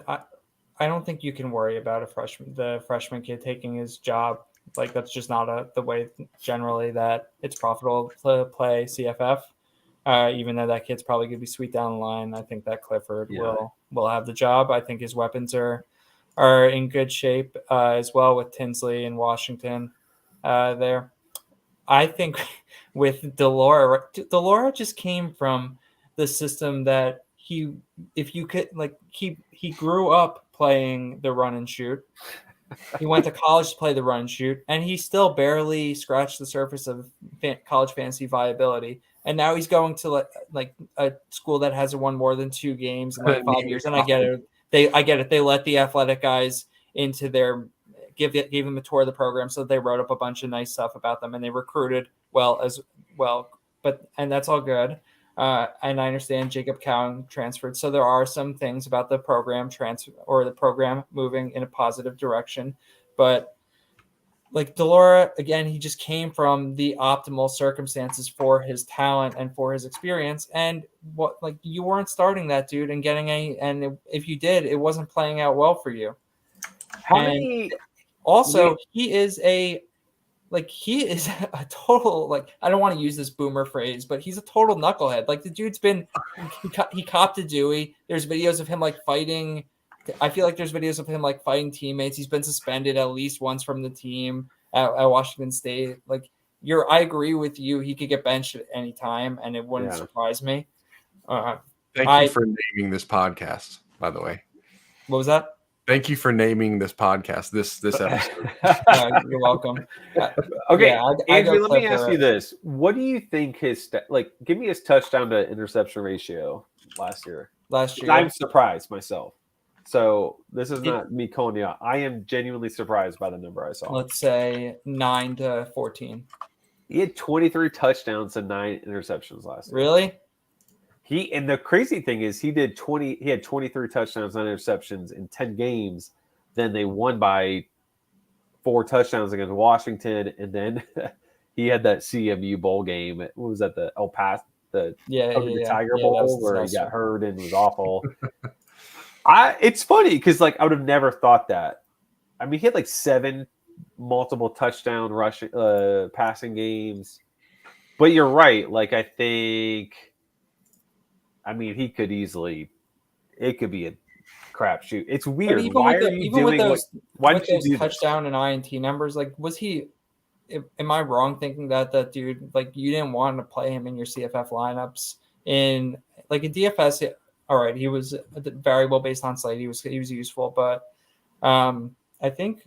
I don't think you can worry about the freshman kid taking his job. Like, that's just not the way generally that it's profitable to play CFF. Even though that kid's probably going to be sweet down the line, I think that Clifford will have the job. I think his weapons are in good shape as well with Tinsley and Washington there. I think with DeLaura just came from the system that he grew up playing the run and shoot. He went to college to play the run and shoot, and he still barely scratched the surface of college fantasy viability. And now he's going to like a school that hasn't won more than 2 games in like 5 years. And I get it. I get it. They let the athletic guys into their gave them a tour of the program, so they wrote up a bunch of nice stuff about them, and they recruited well as well. And that's all good. And I understand Jacob Cowan transferred, so there are some things about the program the program moving in a positive direction. But like Delora, again, he just came from the optimal circumstances for his talent and for his experience. And you weren't starting that dude and getting if you did, it wasn't playing out well for you. Also, he is a total, I don't want to use this boomer phrase, but he's a total knucklehead. Like the dude's he copped a Dewey. There's videos of him fighting. I feel like there's videos of him fighting teammates. He's been suspended at least once from the team at Washington State. I agree with you. He could get benched at any time, and it wouldn't surprise me. Thank you for naming this podcast, by the way. What was that? Thank you for naming this podcast, this episode. You're welcome. Okay, Andrew, let me ask you this. What do you think give me his touchdown to interception ratio last year? I'm surprised myself. So this is not me calling you out. I am genuinely surprised by the number I saw. Let's say 9 to 14. He had 23 touchdowns and 9 interceptions last year. Really? And the crazy thing is he had 23 touchdowns and interceptions in 10 games. Then they won by 4 touchdowns against Washington, and then he had that CMU bowl game. What was that? The El Paso, the Tiger Bowl, where he got hurt and was awful. It's funny because I would have never thought that. I mean, he had 7 multiple touchdown rushing passing games, but you're right. I think. I mean, he could easily. It could be a crapshoot. It's weird. Why are you doing? Why did you do touchdown and INT numbers? Was he? Am I wrong thinking that dude? You didn't want to play him in your CFF lineups in in DFS? All right, he was a variable based on slate. He was useful, but I think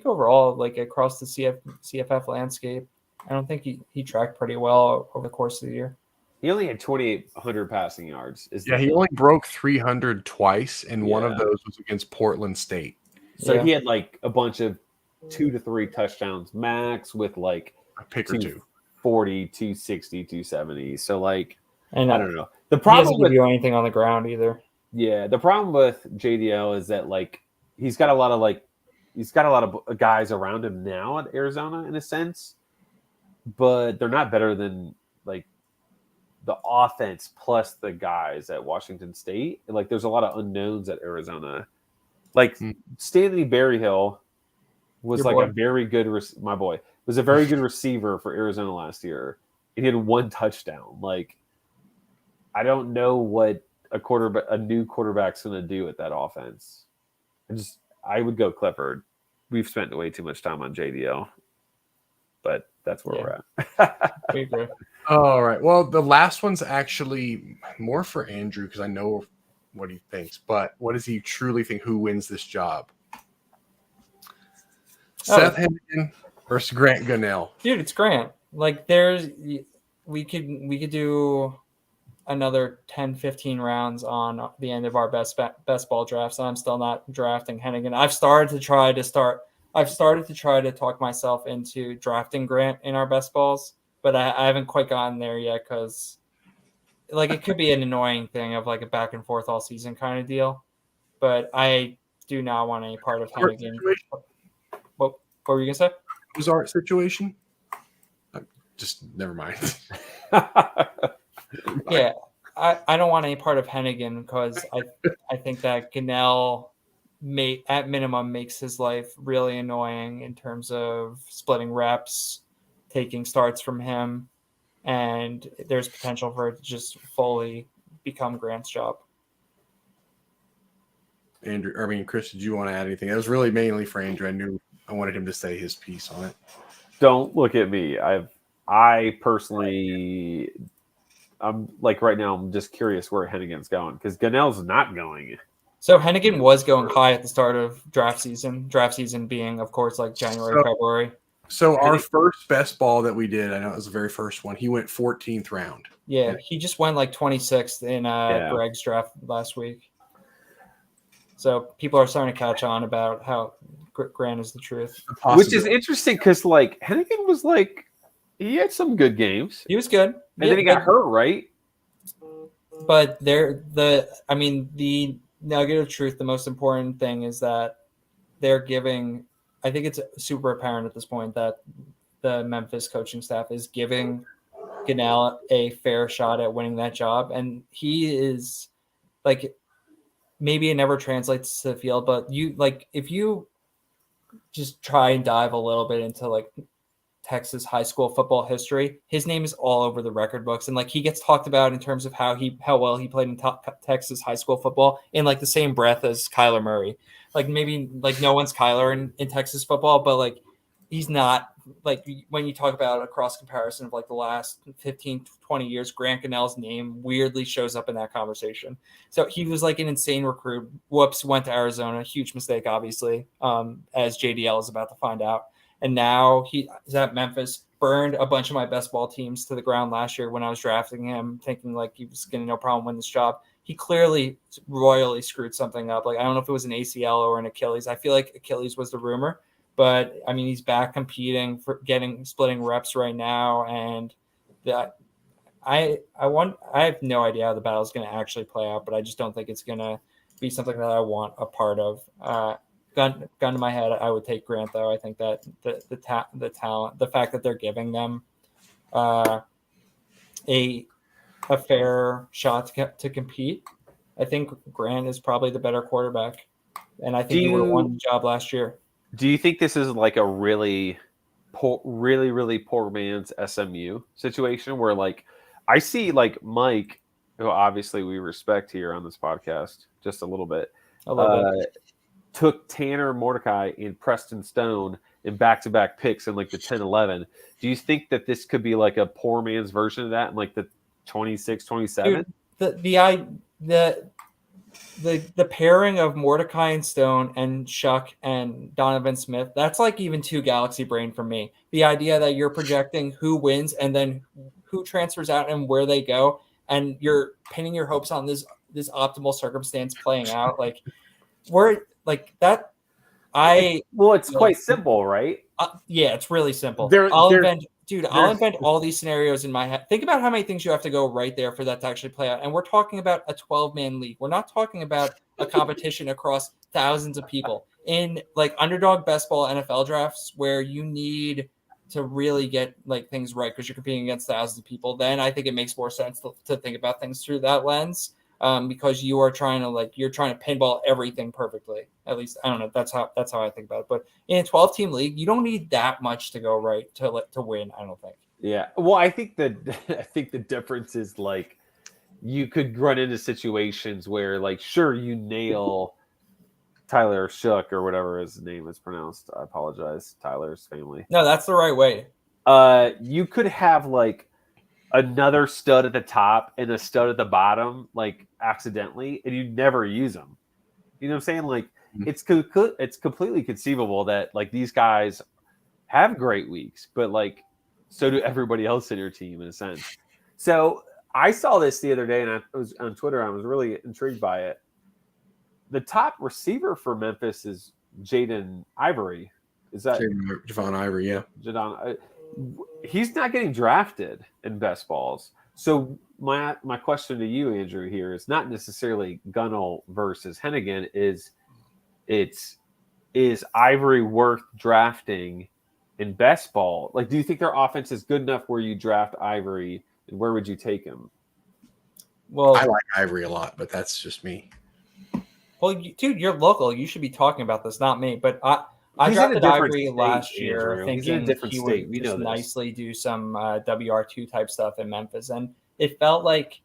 overall, across the CFF landscape, I don't think he tracked pretty well over the course of the year. He only had 2,800 passing yards. He only broke 300 twice, and one of those was against Portland State. So he had a bunch of 2 to 3 touchdowns max with a pick or 2. 40, 260, 270. So and I don't know. The problem doesn't give you anything on the ground either. Yeah, the problem with JDL is that he's got a lot of guys around him now at Arizona in a sense, but they're not better than the offense plus the guys at Washington State. There's a lot of unknowns at Arizona. Stanley Berryhill was a very good my boy was a very good receiver for Arizona last year. And he had 1 touchdown. I don't know what a new quarterback's going to do with that offense. I would go Clifford. We've spent way too much time on JDL, but that's where we're at. All right. Well, the last one's actually more for Andrew because I know what he thinks. But what does he truly think? Who wins this job? Seth Hennigan versus Grant Gunnell. Dude, it's Grant. We could do another 10, 15 rounds on the end of our best ball drafts. I'm still not drafting Hennigan. I've started to try to talk myself into drafting Grant in our best balls, but I haven't quite gotten there yet because it could be an annoying thing of a back and forth all season kind of deal. But I do not want any part of Hennigan. What were you gonna say? Was our situation? Just never mind. Yeah, I don't want any part of Hennigan because I think that Gunnell at minimum makes his life really annoying in terms of splitting reps, taking starts from him, and there's potential for it to just fully become Grant's job. Chris, did you want to add anything? It was really mainly for Andrew. I wanted him to say his piece on it. Don't look at me. I personally, I'm right now, I'm just curious where Hennigan's going because Gunnell's not going. So Hennigan was going high at the start of draft season being, of course, January, February. So our first best ball that we did, I know it was the very first one, he went 14th round. Yeah, he just went 26th in Greg's draft last week. So people are starting to catch on about how Grant is the truth. Which is interesting because Hennigan was he had some good games. He was good. And then he got hurt, right? But the nugget of truth, the most important thing is that they're giving I think it's super apparent at this point that the Memphis coaching staff is giving Ganell a fair shot at winning that job. And he is like, maybe it never translates to the field, but if you just try and dive a little bit into like Texas high school football history, his name is all over the record books. And like, he gets talked about in terms of how well he played in Texas high school football in like the same breath as Kyler Murray. Like, maybe like no one's Kyler in Texas football, but like, he's not. Like, when you talk about a cross comparison of like the last 15, 20 years, Grant Gunnell's name weirdly shows up in that conversation. So he was like an insane recruit. Whoops, went to Arizona. Huge mistake, obviously, as JDL is about to find out. And now he is at Memphis, burned a bunch of my best ball teams to the ground last year when I was drafting him, thinking like he was going to no problem win this job. He clearly royally screwed something up. Like, I don't know if it was an ACL or an Achilles. I feel like Achilles was the rumor. But I mean, he's back competing for splitting reps right now, and that I have no idea how the battle is going to actually play out. But I just don't think it's going to be something that I want a part of. Gun to my head, I would take Grant though. I think that the talent, the fact that they're giving them a fair shot to compete, I think Grant is probably the better quarterback, and I think he would have won the job last year. Do you think this is like a really poor man's SMU situation where like I see like Mike, who obviously we respect here on this podcast just a little bit, took Tanner Mordecai and Preston Stone in back-to-back picks in like the 10-11. Do you think that this could be like a poor man's version of that in like the 26-27? Dude, the pairing of Mordecai and Stone and Shuck and Donovan Smith, that's like even two galaxy brain for me. The idea that you're projecting who wins and then who transfers out and where they go, and you're pinning your hopes on this optimal circumstance playing out. Like, we're like that. It's quite simple, right? Yeah, it's really simple. I'll invent all these scenarios in my head. Think about how many things you have to go right there for that to actually play out. And we're talking about a 12-man league. We're not talking about a competition across thousands of people. In like underdog best ball NFL drafts where you need to really get like things right because you're competing against thousands of people, then I think it makes more sense to think about things through that lens. Because you are trying to pinball everything perfectly. At least I don't know. That's how I think about it. But in a 12-team league, you don't need that much to go right to win. I don't think. Yeah. Well, I think the difference is like you could run into situations where like sure you nail Tyler Shook or whatever his name is pronounced. I apologize. Tyler's family. No, that's the right way. You could have like another stud at the top and a stud at the bottom, like accidentally, and you never use them. You know what I'm saying? Like it's completely conceivable that like these guys have great weeks, but like so do everybody else in your team in a sense. So I saw this the other day, and I was on Twitter. I was really intrigued by it. The top receiver for Memphis is Jaden Ivory. Is that Javon Ivory? Yeah, Jadon. He's not getting drafted in best balls. So my question to you, Andrew, here is not necessarily Gunnell versus Hennigan. Is Ivory worth drafting in best ball? Like, do you think their offense is good enough where you draft Ivory, and where would you take him? Well, I like Ivory a lot, but that's just me. Well, dude, you're local. You should be talking about this, not me. But I drafted Ivory last year, thinking he would just nicely do some WR2 type stuff in Memphis, and it felt like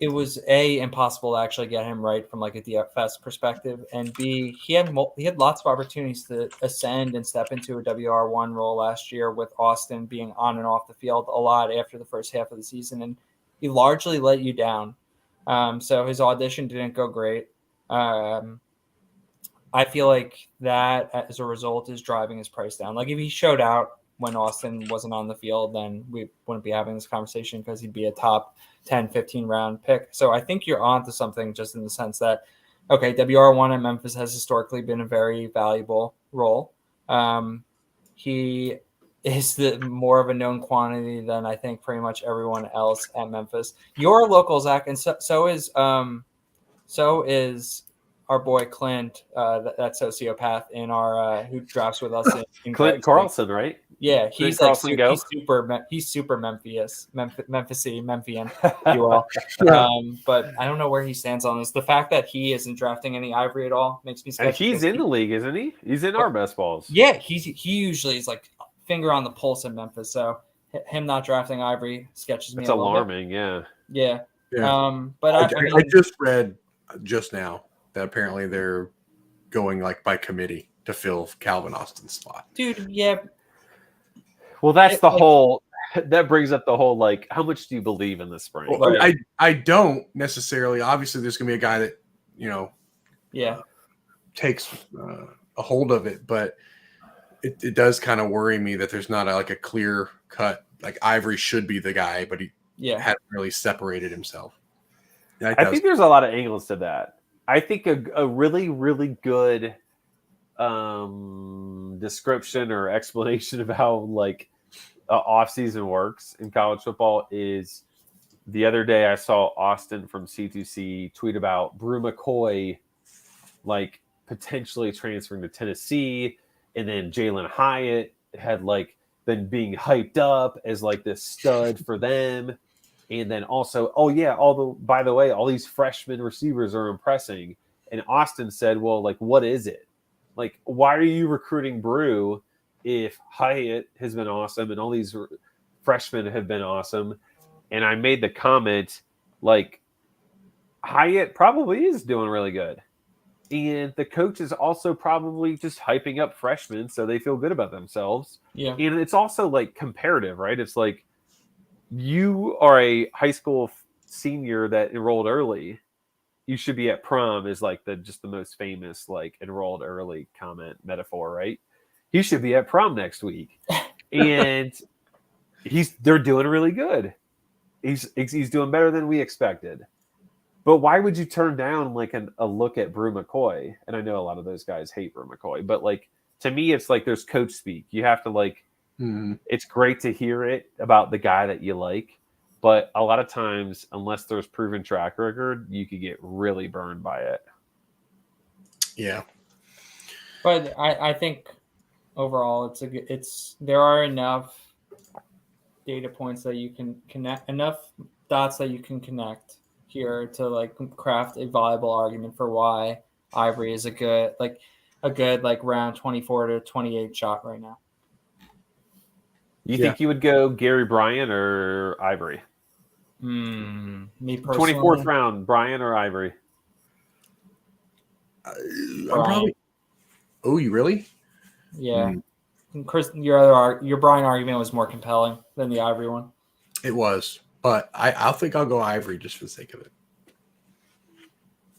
it was impossible to actually get him right from like a DFS perspective, and B, he had lots of opportunities to ascend and step into a WR1 role last year with Austin being on and off the field a lot after the first half of the season, and he largely let you down. So his audition didn't go great. I feel like that as a result is driving his price down. Like if he showed out when Austin wasn't on the field, then we wouldn't be having this conversation because he'd be a top 10, 15 round pick. So I think you're onto something just in the sense that, okay, WR1 at Memphis has historically been a very valuable role. He is more of a known quantity than I think pretty much everyone else at Memphis. You're local, Zach, and so is our boy Clint, that sociopath in our who drafts with us in Clint Carlson, right? Yeah, Clint Carlson go? he's super Memphian, if you will. But I don't know where he stands on this. The fact that he isn't drafting any Ivory at all makes me sketchy. And he's in the league, isn't he? He's in our best balls. Yeah, he usually is like finger on the pulse in Memphis. So him not drafting Ivory sketches me. It's alarming. Yeah. Yeah. But I just read just now that apparently they're going like by committee to fill Calvin Austin's spot. Dude, yeah. Well, that's that brings up the whole, like, how much do you believe in this spring? Well, I don't necessarily. Obviously, there's going to be a guy that, takes a hold of it, but it does kind of worry me that there's not a clear cut, like Ivory should be the guy, but he hasn't really separated himself. I think there's a lot of angles to that. I think a really, really good description or explanation of how offseason works in college football is the other day I saw Austin from C2C tweet about Brew McCoy potentially transferring to Tennessee, and then Jalen Hyatt had been being hyped up as this stud for them. And then also, by the way, all these freshman receivers are impressing. And Austin said, well, what is it? Why are you recruiting Brew if Hyatt has been awesome and all these freshmen have been awesome? And I made the comment, Hyatt probably is doing really good. And the coach is also probably just hyping up freshmen so they feel good about themselves. Yeah. And it's also comparative, right? It's you are a high school senior that enrolled early. You should be at prom is the most famous enrolled early comment metaphor, right? He should be at prom next week. And they're doing really good. He's doing better than we expected. But why would you turn down a look at Brew McCoy? And I know a lot of those guys hate Brew McCoy, but to me, it's there's coach speak. You have to It's great to hear it about the guy that you like, but a lot of times, unless there's proven track record, you could get really burned by it. Yeah, but I think overall, there are enough data points that you can connect, enough dots that you can connect here to craft a viable argument for why Ivory is a good round 24 to 28 shot right now. You think you would go Gary Bryant or Ivory? Me personally, 24th round, Bryant or Ivory? I'm probably. Oh, you really? Yeah. Chris, your Bryant argument was more compelling than the Ivory one. It was, but I think I'll go Ivory just for the sake of it.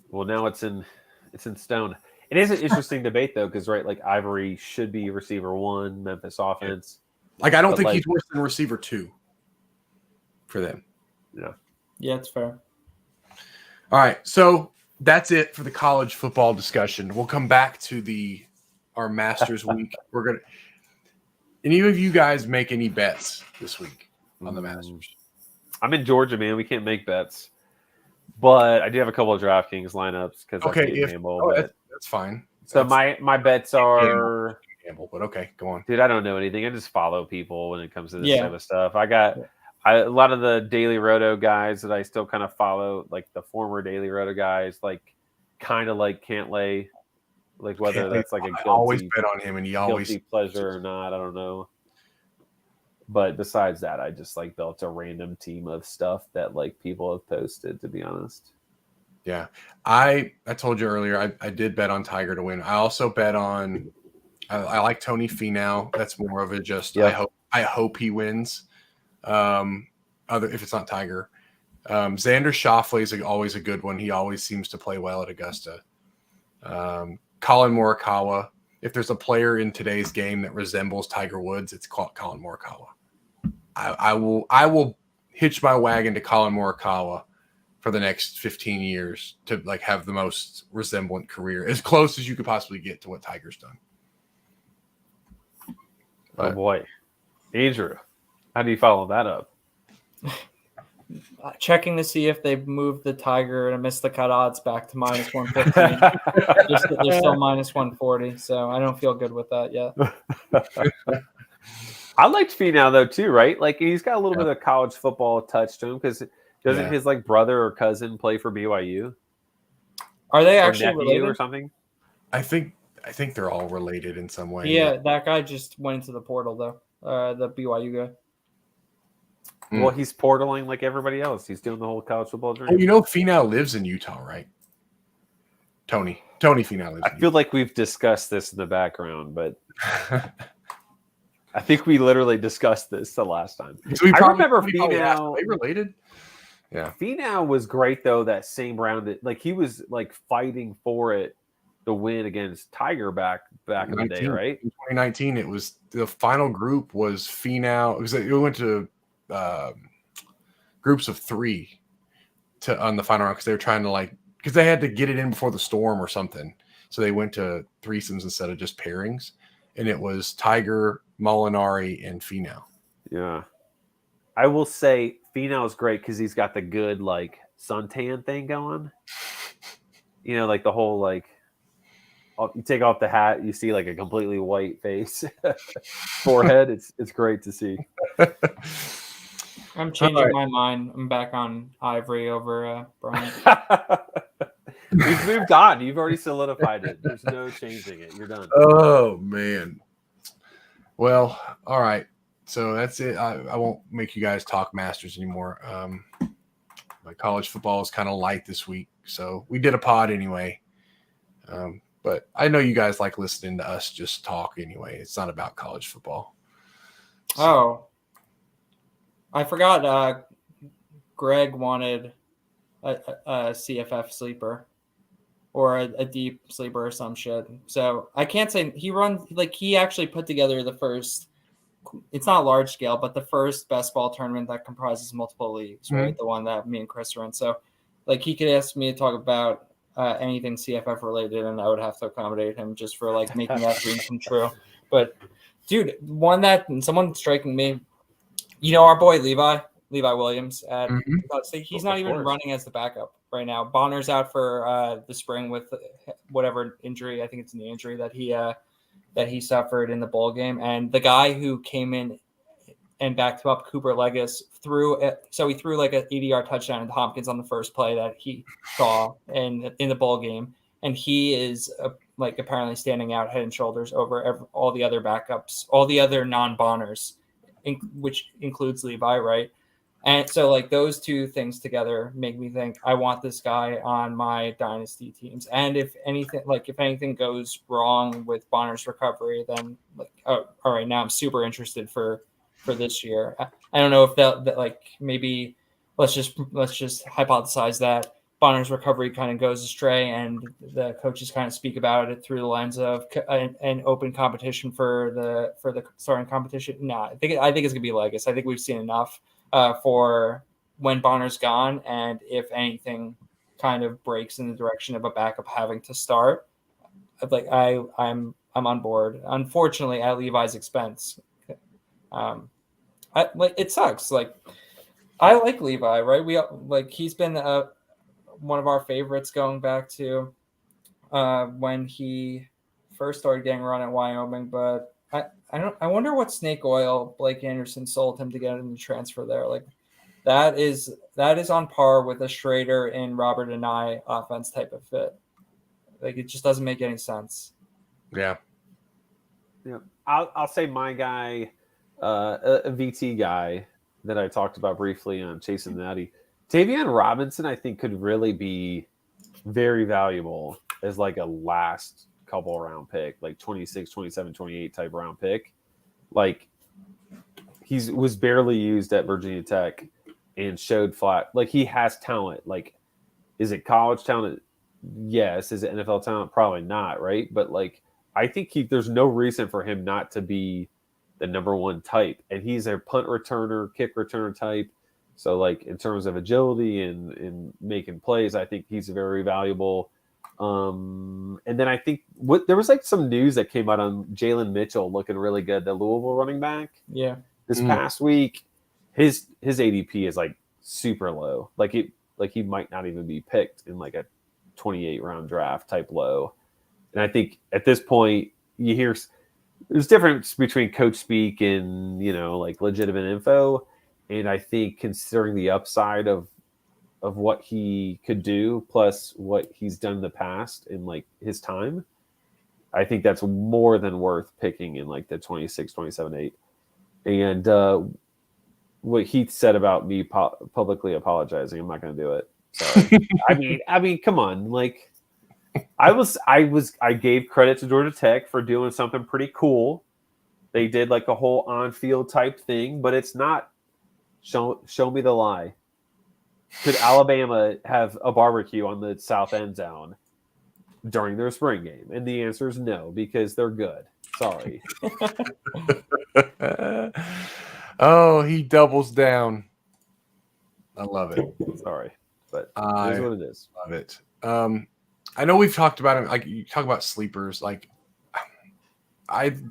Well, now it's in stone. It is an interesting debate though, because Ivory should be receiver 1, Memphis offense. I don't think he's worse than receiver 2 for them. Yeah, it's fair. All right, so that's it for the college football discussion. We'll come back to our Masters week. Any of you guys make any bets this week on the Masters? I'm in Georgia, man. We can't make bets, but I do have a couple of DraftKings lineups because that's fine. So my bets are gamble, but okay, go on, dude. I don't know anything. I just follow people when it comes to this type of stuff. I got a lot of the Daily Roto guys that I still kind of follow, the former Daily Roto guys, kind of can't lay. Whether that's a guilty, I always bet on him, and he always guilty pleasure or not, I don't know. But besides that, I just built a random team of stuff that people have posted. To be honest, yeah. I told you earlier, I did bet on Tiger to win. I also bet on. I like Tony Finau. That's more of a just. Yeah. I hope he wins. If it's not Tiger, Xander Schauffele is always a good one. He always seems to play well at Augusta. Colin Morikawa. If there's a player in today's game that resembles Tiger Woods, it's called Colin Morikawa. I will hitch my wagon to Colin Morikawa for the next 15 years to have the most resemblant career, as close as you could possibly get to what Tiger's done. Oh boy, Andrew, how do you follow that up? checking to see if they've moved the Tiger and missed the cut odds back to minus 115. They're still minus 140, so I don't feel good with that yet. I liked Finau though too, right? Like he's got a little bit of college football touch to him because doesn't his like brother or cousin play for BYU? Are they or actually nephew related or something? I think they're all related in some way. Yeah, that guy just went into the portal though. The BYU guy. Well, he's portaling like everybody else. He's doing the whole college football journey. Oh, you know, Finau lives in Utah, right? Tony Finau lives. I feel like we've discussed this in the background, but I think we literally discussed this the last time. I remember Finau. They related. Yeah, Finau was great though. That same round, like he was like fighting for it, the win against Tiger back in the day, right? In 2019, it was the final group was Finau. It went to groups of 3 on the final round because they were trying to because they had to get it in before the storm or something. So they went to threesomes instead of just pairings, and it was Tiger, Molinari, and Finau. Yeah, I will say Finau is great because he's got the good like suntan thing going. You know, like the whole like you take off the hat, you see like a completely white face, forehead. It's great to see. I'm changing my mind. I'm back on Ivory over Bryant. We've moved on. You've already solidified it. There's no changing it. You're done. Oh man. Well, all right. So that's it. I won't make you guys talk Masters anymore. My college football is kind of light this week, so we did a pod anyway. But I know you guys like listening to us just talk anyway. It's not about college football. So. Oh, I forgot. Greg wanted a CFF sleeper or a deep sleeper or some shit. So I can't say he actually put together the first. It's not large scale, but the first best ball tournament that comprises multiple leagues, right? Mm-hmm. The one that me and Chris are in. So, he could ask me to talk about anything CFF related, and I would have to accommodate him just for making that dream come true. But, dude, someone striking me. Our boy Levi Williams at State. He's not even running as the backup right now. Bonner's out for the spring with whatever injury. I think it's a knee injury that he suffered in the bowl game. And the guy who came in and backed him up, Cooper Legis, threw an 80-yard touchdown to Hopkins on the first play that he saw in the bowl game. And he is apparently standing out head and shoulders over all the other backups, all the other non-Bonners, which includes Levi, right? And so those two things together make me think I want this guy on my dynasty teams. And if anything goes wrong with Bonner's recovery, then all right, now I'm super interested for this year. I don't know if that maybe let's just hypothesize that Bonner's recovery kind of goes astray and the coaches kind of speak about it through the lens of an open competition for the starting competition. No, I think it's gonna be Legis. I think we've seen enough for when Bonner's gone, and if anything kind of breaks in the direction of a backup having to start, I'm on board. Unfortunately, at Levi's expense. It sucks. I like Levi, right? We he's been one of our favorites going back to when he first started getting run at Wyoming, but I wonder what snake oil Blake Anderson sold him to get him to transfer there. That is on par with a Schrader and Robert and I offense type of fit. It just doesn't make any sense. Yeah. Yeah. I'll say my guy, a VT guy that I talked about briefly on Chasing the Natty. Tavion Robinson, I think, could really be very valuable as a last couple round pick, 26, 27, 28 type round pick. He was barely used at Virginia Tech and showed flat. He has talent. Is it college talent? Yes. Is it NFL talent? Probably not, right? But I think there's no reason for him not to be the number one type. And he's a punt returner, kick returner type. So in terms of agility and making plays, I think he's very valuable. And then I think there was some news that came out on Jalen Mitchell looking really good, the Louisville running back. Yeah. This past week, his ADP is super low. Like he might not even be picked in like a 28 round draft type low. And I think at this point you hear there's difference between coach speak and, like legitimate info. And I think considering the upside of what he could do, plus what he's done in the past in like his time, I think that's more than worth picking in like the 26, 27, 8. And what Heath said about me publicly apologizing, I'm not going to do it. Sorry. I mean, come on. Like I gave credit to Georgia Tech for doing something pretty cool. They did like a whole on-field type thing, but it's not show me the lie. Could Alabama have a barbecue on the south end zone during their spring game? And the answer is no, because they're good. Sorry. Oh, he doubles down. I love it. Sorry, but it is what it is. Love it. I know we've talked about it. Like you talk about sleepers. Like if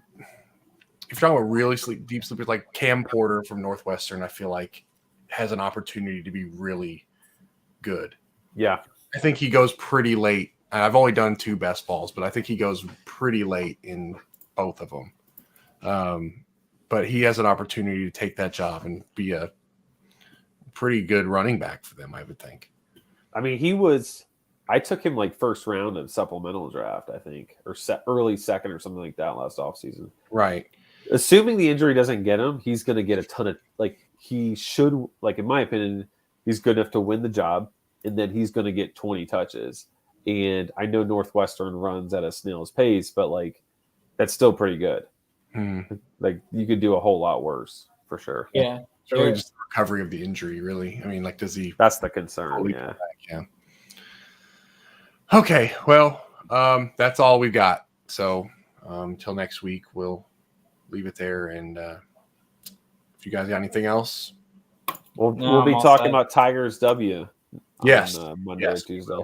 you're talking about really deep sleepers, like Cam Porter from Northwestern, I feel like has an opportunity to be really good. Yeah. I think he goes pretty late. I've only done 2 best balls, but I think he goes pretty late in both of them. But he has an opportunity to take that job and be a pretty good running back for them, I would think. I mean, I took him like first round of supplemental draft, I think, or early second or something like that last offseason. Right. Assuming the injury doesn't get him, he's going to get a ton of, like, he should, like, in my opinion, he's good enough to win the job, and then he's going to get 20 touches. And I know Northwestern runs at a snail's pace, but, like, that's still pretty good. Like, you could do a whole lot worse, for sure. Yeah. It's really just the recovery of the injury, really. I mean, like, does he... That's the concern, yeah. Yeah. Okay, well, that's all we've got. So until next week, we'll leave it there. And if you guys got anything else, we'll be talking about Tigers W. Yes, on Monday or Tuesday.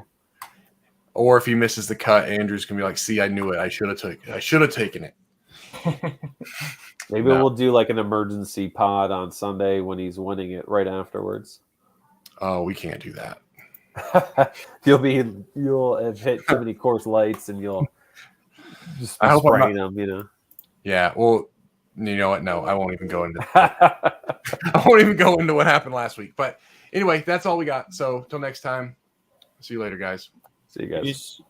Or if he misses the cut, Andrew's gonna be like, "See, I knew it. I should have taken it." Maybe we'll do like an emergency pod on Sunday when he's winning it right afterwards. Oh, we can't do that. You'll have hit too many course lights and you'll just be spraying them, Yeah, well, you know what? No, I won't even go into I won't even go into what happened last week. But anyway, that's all we got. So till next time, see you later, guys. See you guys. Peace.